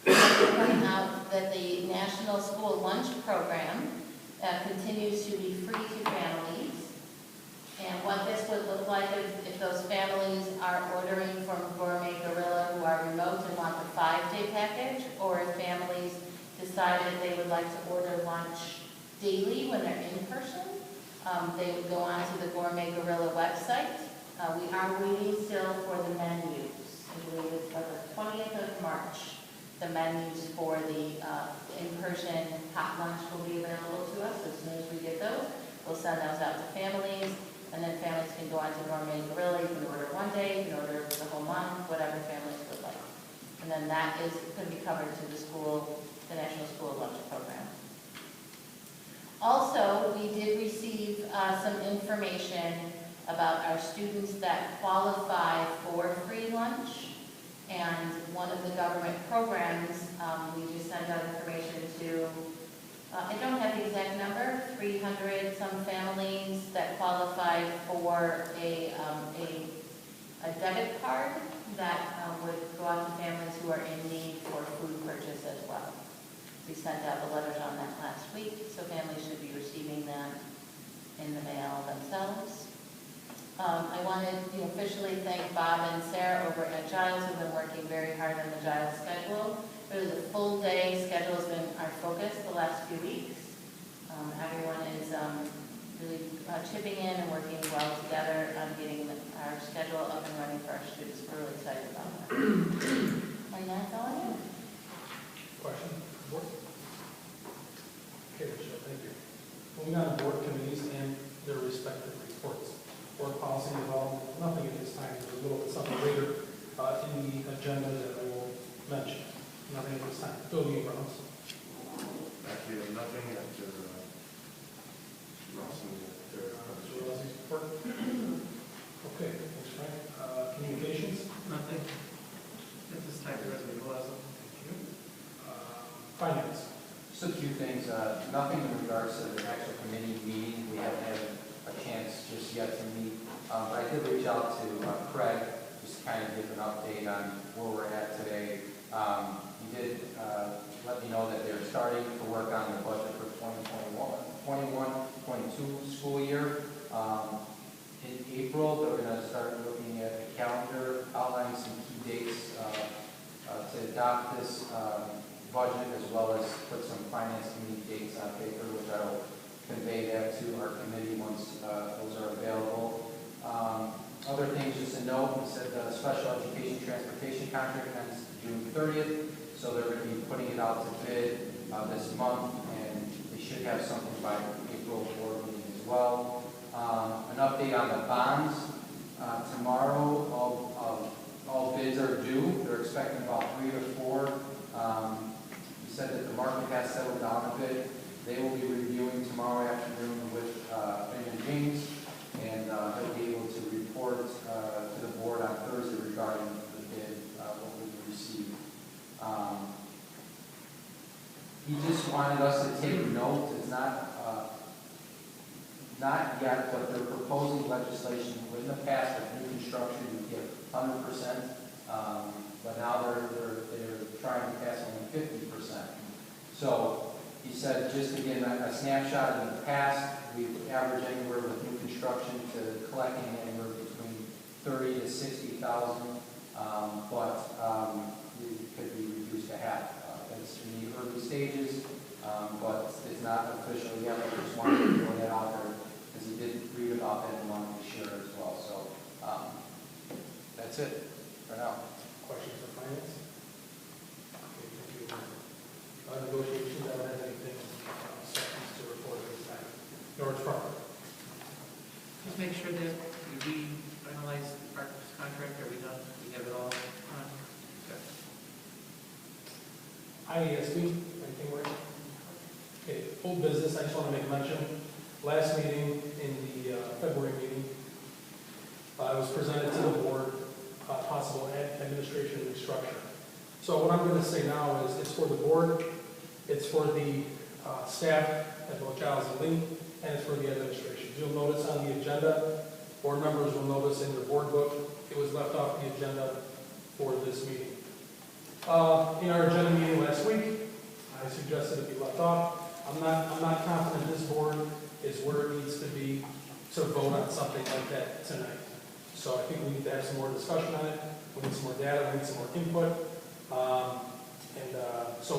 to point out that the National School Lunch Program continues to be free to families. And what this would look like if those families are ordering from Gourmet Gorilla who are remote and want the 5-day package, or if families decided they would like to order lunch daily when they're in person, they would go onto the Gourmet Gorilla website. We are waiting still for the menus. I believe it's by the 20th of March. The menus for the in-person hot lunch will be available to us. As soon as we get those, we'll send those out to families, and then families can go on to Gourmet Gorilla. You can order one day, you can order the whole month, whatever families would like. And then that is going to be covered to the school, the National School Lunch Program. Also, we did receive some information about our students that qualify for free lunch. And one of the government programs, we just sent out information to, I don't have the exact number, 300 some families that qualified for a debit card that would go out to families who are in need for food purchase as well. We sent out the letters on that last week, so families should be receiving them in the mail themselves. I wanted to officially thank Bob and Sarah over at Giles, who've been working very hard on the Giles schedule. Really, the full day schedule has been our focus the last few weeks. Everyone is really chipping in and working well together on getting our schedule up and running for our students. We're really excited about that. And that's all I have. Question? Board? Okay, Michelle, thank you. Moving on to board committees and their respective reports. Board policy development, nothing at this time. There's a little bit something later in the agenda that I will mention. Nothing at this time. Bill Grounds. Actually, I have nothing after, Rawson, Mr. Rossi's report? Okay, thanks, Frank. Communications? Nothing. At this time, President Plaza. Thank you. Finance? Just a few things, nothing in regards to the actual committee meeting. We haven't had a chance just yet to meet. But I did reach out to Craig, just to kind of give an update on where we're at today. He did let me know that they're starting to work on the budget for 21-22 school year. In April, they're going to start looking at the calendar, outlining some key dates to adopt this budget, as well as put some finance committee dates on paper, which I will convey that to our committee once those are available. Other things just to note, we said the special education transportation contract ends June 30th, so they're going to be putting it out to bid this month, and they should have something by April board meeting as well. An update on the bonds. Tomorrow, all bids are due. They're expecting about 3 to 4. He said that the market has settled down a bit. They will be reviewing tomorrow afternoon with Raymond James, and he'll be able to report to the board on Thursday regarding the bid, what we received. He just wanted us to take note. It's not yet, but they're proposing legislation. In the past, with new construction, you get 100%, but now they're trying to pass only 50%. So he said, just again, a snapshot in the past, we've averaged anywhere with new construction to collecting anywhere between 30 to 60,000, but it could be reduced to half. It's in the early stages, but it's not official yet. I just wanted to throw that out there because he did read about that and wanted to share it as well. So that's it for now. Questions for finance? Okay, thank you. Negotiations, I don't have anything substance to report at this time. Norwich Park. Just make sure that we finalize the partner's contract. Are we done? We have it all on? Okay. IASB, anything right? Okay, old business, I just want to make mention. Last meeting, in the February meeting, it was presented to the board, possible administration restructure. So what I'm going to say now is it's for the board, it's for the staff at both Giles and Lee, and it's for the administration. You'll notice on the agenda, board members will notice in your board book, it was left off the agenda for this meeting. In our agenda meeting last week, I suggested it be left off. I'm not confident this board is where it needs to be to vote on something like that tonight. So I think we need to have some more discussion on it. We need some more data. We need some more input. So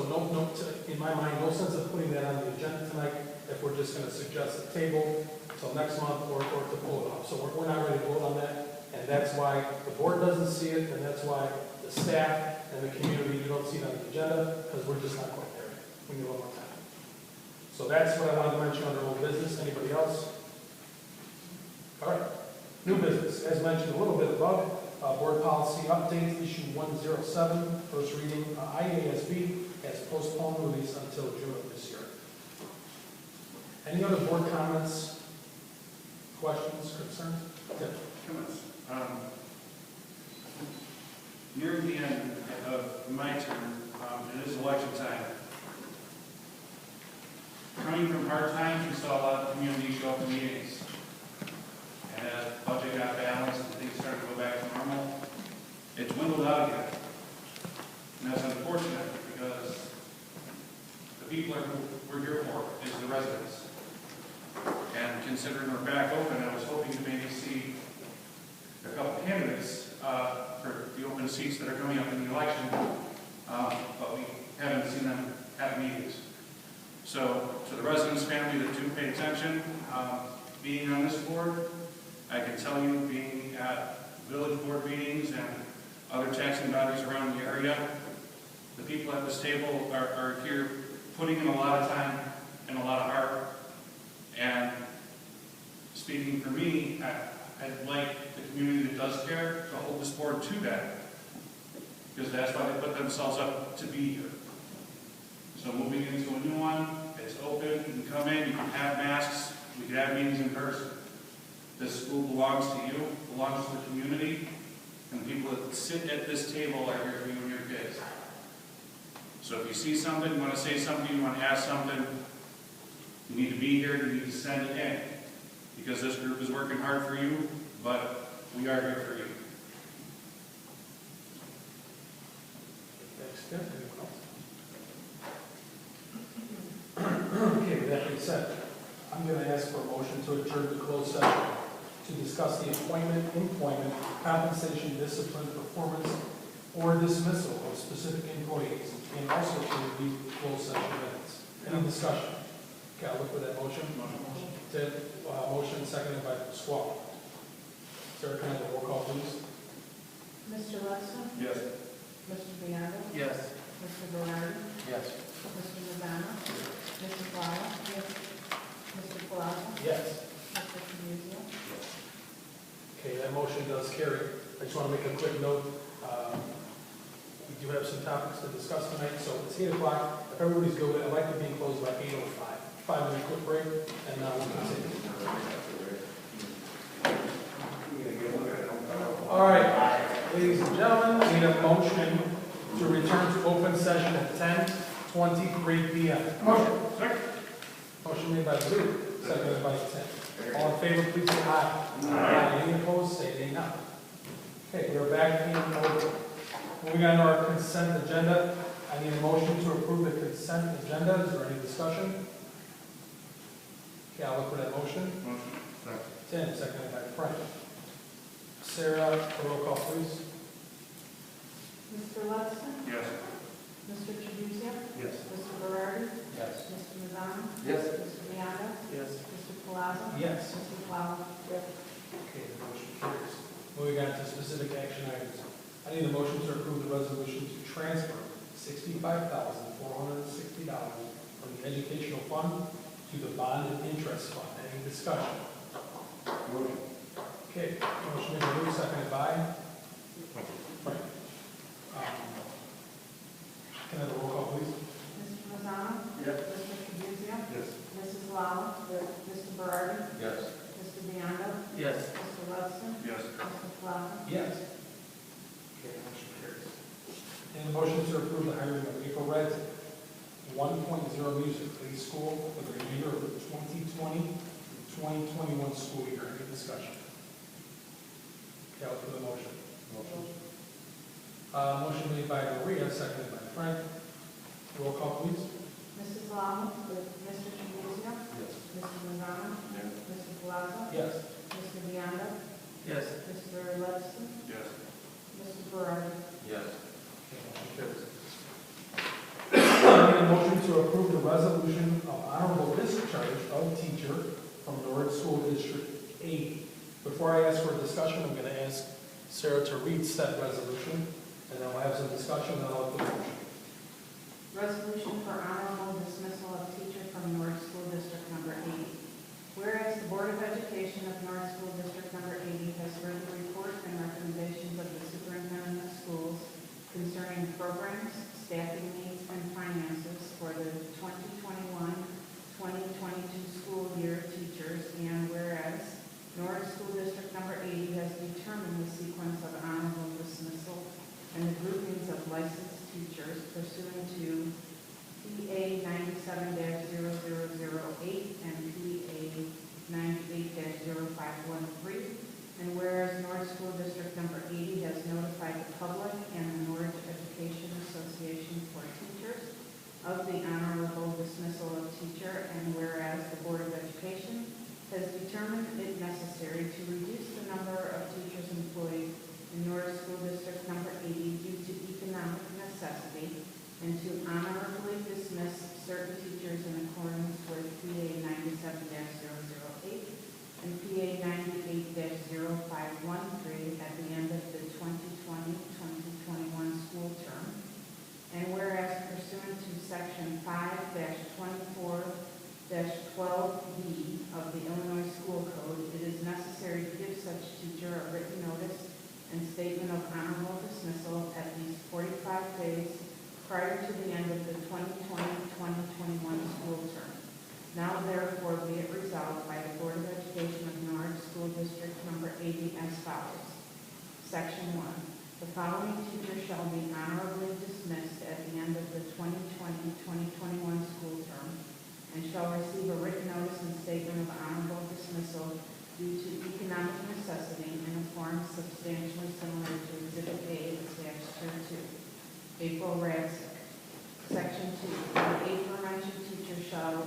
in my mind, no sense of putting that on the agenda tonight if we're just going to suggest a table until next month or to pull it off. So we're not ready to vote on that, and that's why the board doesn't see it, and that's why the staff and the community, you don't see it on the agenda, because we're just not quite there. We need a little more time. So that's what I wanted to mention under old business. Anybody else? All right. New business, as mentioned a little bit above, board policy update, issue 107, first reading, IASB has postponed release until June of this year. Any other board comments, questions, concerns? Tim? Comments. Near the end of my term, it is election time. Coming from hard times, we saw a lot of community show up to meetings. And as the budget got balanced and things started to go back to normal, it dwindled out again. And that's unfortunate because the people who we're here for is the residents. And considering we're back open, I was hoping to maybe see a couple candidates for the open seats that are coming up in the election, but we haven't seen them have meetings. So to the residents' family that do pay attention, being on this board, I can tell you, being at village board meetings and other taxing bodies around the area, the people at this table are here putting in a lot of time and a lot of heart. And speaking for me, I'd like the community that does care to hold this board to that, because that's why they put themselves up to be here. So moving into a new one, it's open, you can come in, you can have masks, we can have meetings in person. This school belongs to you, belongs to the community, and the people that sit at this table are here for you and your kids. So if you see something, you want to say something, you want to ask something, you need to be here, you need to send it in. Because this group is working hard for you, but we are here for you. Thanks, Tim. Anyone else? Okay, with that being said, I'm going to ask for a motion to adjourn to closed session to discuss the appointment, employment, compensation, discipline, performance, or dismissal of specific employees, and also to review closed session minutes. Any discussion? Okay, I'll look for that motion. Tim, motion seconded by Pasquale. Sarah, can I have a roll call, please? Mr. Lester? Yes. Mr. Bianca? Yes. Mr. Berardi? Yes. Mr. Madonna? Mrs. Blau? Yes. Mr. Palazzo? Yes. Mr. Tremuzio? Okay, that motion does carry. I just want to make a quick note. We do have some topics to discuss tonight, so it's 8 o'clock. If everybody's good, I'd like to be closed by 8:05. 5-minute quick break, and now we'll continue. All right, ladies and gentlemen, we need a motion to return to open session at 10:23 p.m. Motion. Motion made by Lou, seconded by Tim. All in favor, please say aye. Aye. Any opposed, say nay now. Okay, we are back in order. Moving on to our consent agenda. I need a motion to approve the consent agenda. Is there any discussion? Okay, I'll look for that motion. Tim, seconded by Frank. Sarah, a roll call, please. Mr. Lester? Yes. Mr. Tremuzio? Yes. Mr. Berardi? Yes. Mr. Madonna? Yes. Mr. Bianca? Yes. Mr. Palazzo? Yes. Mrs. Blau? Okay, the motion carries. Moving on to specific action items. I need a motion to approve the resolution to transfer $65,460 from the educational fund to the bond and interest fund. Any discussion? Motion. Okay, motion made by Lou, seconded by Frank. Can I have a roll call, please? Mr. Madonna? Yes. Mr. Tremuzio? Yes. Mrs. Blau? Mr. Berardi? Yes. Mr. Bianca? Yes. Mr. Lester? Yes. Mr. Palazzo? Yes. Okay, motion carries. And a motion to approve the hiring of April Red, 1.0 music play school for the remainder of the 2020-2021 school year. Any discussion? Okay, I'll look for the motion. Motion made by Maria, seconded by Frank. Roll call, please. Mrs. Blau? Mr. Tremuzio? Yes. Mr. Madonna? Yes. Mr. Palazzo? Yes. Mr. Bianca? Yes. Mr. Lester? Yes. Mr. Berardi? Yes. Okay, motion carries. I need a motion to approve the resolution of honorable discharge of teacher from Norwood School District 80. Before I ask for a discussion, I'm going to ask Sarah to read said resolution, and then we'll have some discussion, and then I'll put the motion. Resolution for honorable dismissal of teacher from North School District Number 80. Whereas the Board of Education of North School District Number 80 has heard the report and recommendations of the superintendent of schools concerning programs, staffing needs, and finances for the 2021-2022 school year teachers, and whereas North School District Number 80 has determined the sequence of honorable dismissal and the groupings of licensed teachers pursuant to PA 97-0008 and PA 98-0513, and whereas North School District Number 80 has notified the public and the Norwich Education Association for Teachers of the honorable dismissal of teacher, and whereas the Board of Education has determined it necessary to reduce the number of teachers employed in Norwich School District Number 80 due to economic necessity, and to honorably dismiss certain teachers in accordance with PA 97-008 and PA 98-0513 at the end of the 2020-2021 school term. And whereas pursuant to Section 5-24-12B of the Illinois School Code, it is necessary to give such teacher a written notice and statement of honorable dismissal at least 45 days prior to the end of the 2020-2021 2021 school term. Now therefore be it resolved by the Board of Education of Norwich School District Number 80 as follows. Section 1. The following teachers shall be honorably dismissed at the end of the 2020-2021 school term and shall receive a written notice and statement of honorable dismissal due to economic necessity in a form substantially similar to Exhibit A attached to April Radsick. Section 2. The aforementioned teacher shall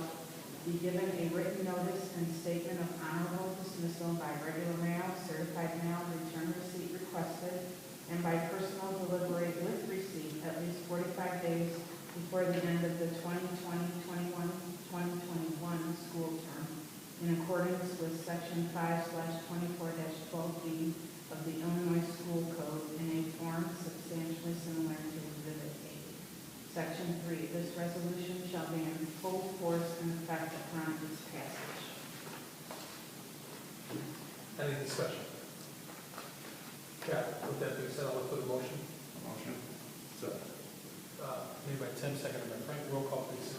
be given a written notice and statement of honorable dismissal by regular mail, certified mail, return receipt requested, and by personal delivery with receipt at least 45 days before the end of the 2020-2021 school term, in accordance with Section 5/24-12B of the Illinois School Code in a form substantially similar to Exhibit A. Section 3. This resolution shall be in full force and effect upon its passage. Any discussion? Yeah, with that being said, I'll look for the motion. Motion. Made by Tim, seconded by Frank. Roll call, please.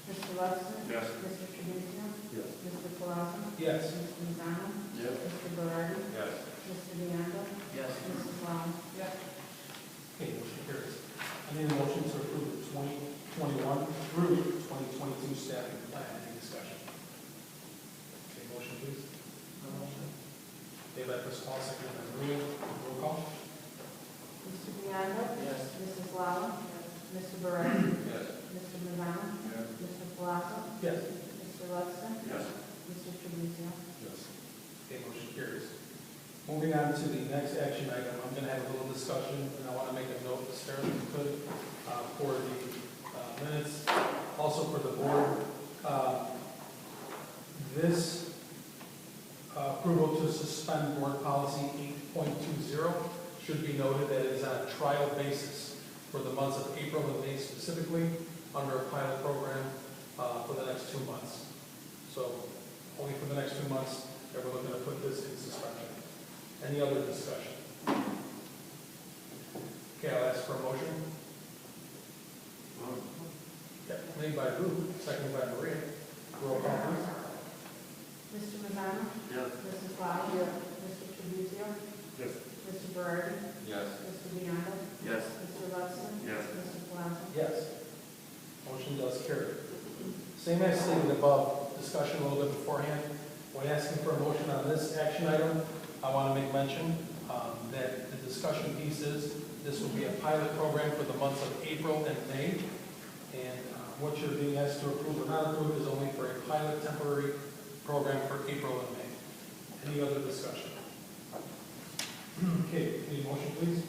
Mr. Lubson? Yes. Mr. Tribuzio? Yes. Mr. Palazzo? Yes. Mr. Lozano? Yes. Mr. Berardi? Yes. Mr. Leander? Yes. Mrs. Long? Okay, motion carries. I need a motion to approve the 2021 through 2022 staffing plan. Any discussion? Okay, motion, please. Made by Pascal, seconded by Maria. Roll call. Mr. Leander? Yes. Mrs. Long? Mr. Berardi? Yes. Mr. Lozano? Yes. Mr. Palazzo? Yes. Mr. Lubson? Yes. Mr. Tribuzio? Yes. Okay, motion carries. Moving on to the next action item, I'm going to have a little discussion, and I want to make a note, Sarah, if you could, for the minutes, also for the board. This approval to suspend board policy 8.20 should be noted that it is on a trial basis for the months of April and May specifically, under a pilot program for the next 2 months. So only for the next 2 months that we're looking to put this in suspension. Any other discussion? Okay, I'll ask for a motion. Yeah, made by Drew, seconded by Maria. Roll call, please. Mr. Lozano? Yes. Mrs. Long? Mr. Tribuzio? Yes. Mr. Berardi? Yes. Mr. Leander? Yes. Mr. Lubson? Yes. Mr. Palazzo? Yes. Motion does carry. Same as stated above, discussion a little bit beforehand. When asking for a motion on this action item, I want to make mention that the discussion piece is this will be a pilot program for the months of April and May. And what you're being asked to approve or not approve is only for a pilot temporary program for April and May. Any other discussion? Okay, need a motion, please?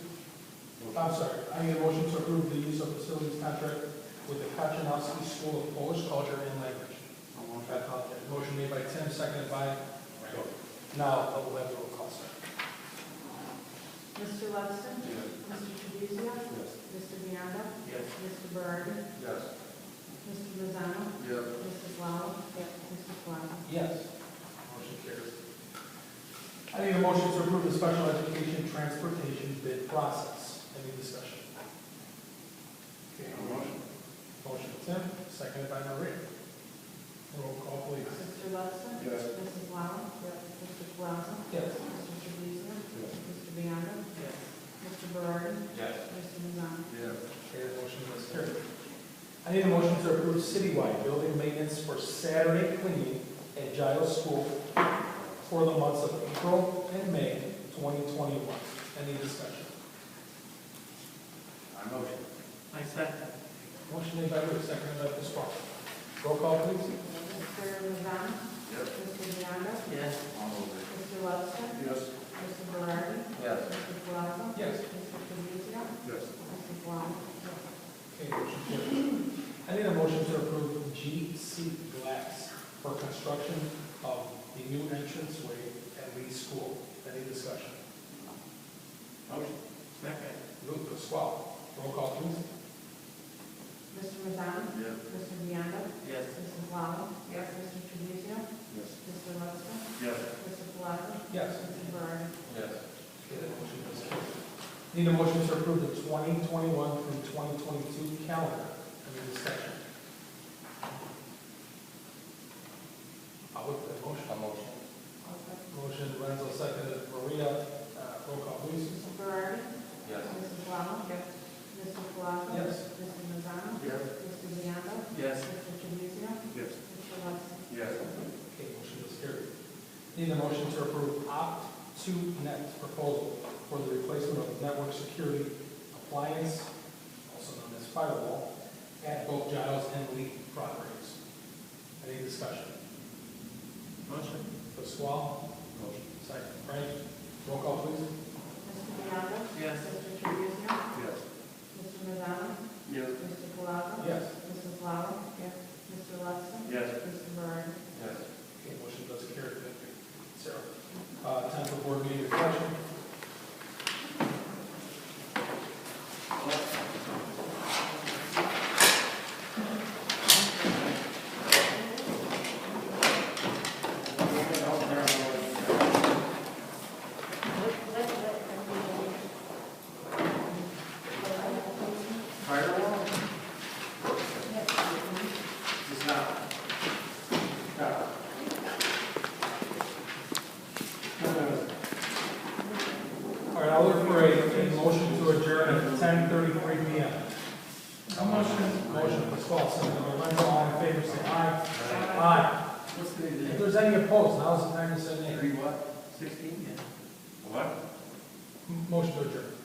I'm sorry, I need a motion to approve the use of facilities contract with the Kaczynowski School of Polish Culture and Language. I apologize. Motion made by Tim, seconded by Joe. Now, we'll have the roll call, sir. Mr. Lubson? Yes. Mr. Tribuzio? Yes. Mr. Leander? Yes. Mr. Berardi? Yes. Mr. Lozano? Yes. Mrs. Long? Mr. Palazzo? Yes. Motion carries. I need a motion to approve the special education transportation bid process. Any discussion? Okay, Motion. motion Tim, seconded by Maria. Roll call, please. Mr. Lubson? Yes. Mrs. Long? Mr. Palazzo? Yes. Mr. Tribuzio? Yes. Mr. Leander? Yes. Mr. Berardi? Yes. Mr. Lozano? Yes. Okay, the motion is carried. I need a motion to approve citywide building maintenance for Saturday cleaning at Giles School for the months of April and May 2021. Any discussion? I motion. I second. Motion made by Rick, seconded by Pasquale. Roll call, please. Mr. Lozano? Yes. Mr. Leander? Yes. Mr. Lubson? Yes. Mr. Berardi? Yes. Mr. Palazzo? Yes. Mr. Tribuzio? Yes. Mrs. Long? Okay, motion carried. I need a motion to approve GC Glass for construction of the new entranceway at Lee School. Any discussion? Motion. Second. Luke Pasquale. Roll call, please. Mr. Lozano? Yes. Mr. Leander? Yes. Mrs. Long? Mr. Tribuzio? Yes. Mr. Lubson? Yes. Mr. Palazzo? Yes. Mr. Berardi? Yes. Okay, that motion is carried. Need a motion to approve the 2021 through 2022 calendar. Any discussion? Lorenzo, seconded Maria. Roll call, please. Mr. Ferrari? Yes. Mrs. Blatman? Yes. Mr. Palazzo? Yes. Mr. Mazzano? Yes. Mr. Leander? Yes. Mr. Tribuzio? Yes. Mr. Lutz? Yes. Okay, motion is carried. Need a motion to approve Opt2Net proposal for the replacement of network security appliance, also known as firewall, at both Giles and Lee properties. Any discussion? Motion. Pasquale? Motion. Second. Frank? Roll call, please. Mr. Leander? Yes. Mr. Tribuzio? Yes. Mr. Mazzano? Yes. Mr. Palazzo? Yes. Mrs. Blatman? Yes. Mr. Lutz? Yes. Mr. Ferrari? Yes. Okay, motion does carry. Thank you. Sarah? Time for board meeting reflection. Firewall? It's not. All right, I'll look for a motion to adjourn at 10:33 p.m. Motion, Pasquale, second by Lorenzo, all in favor, say aye. Aye. If there's any opposed, now's the time to say nay. What? 16? Yeah. What? Motion to adjourn.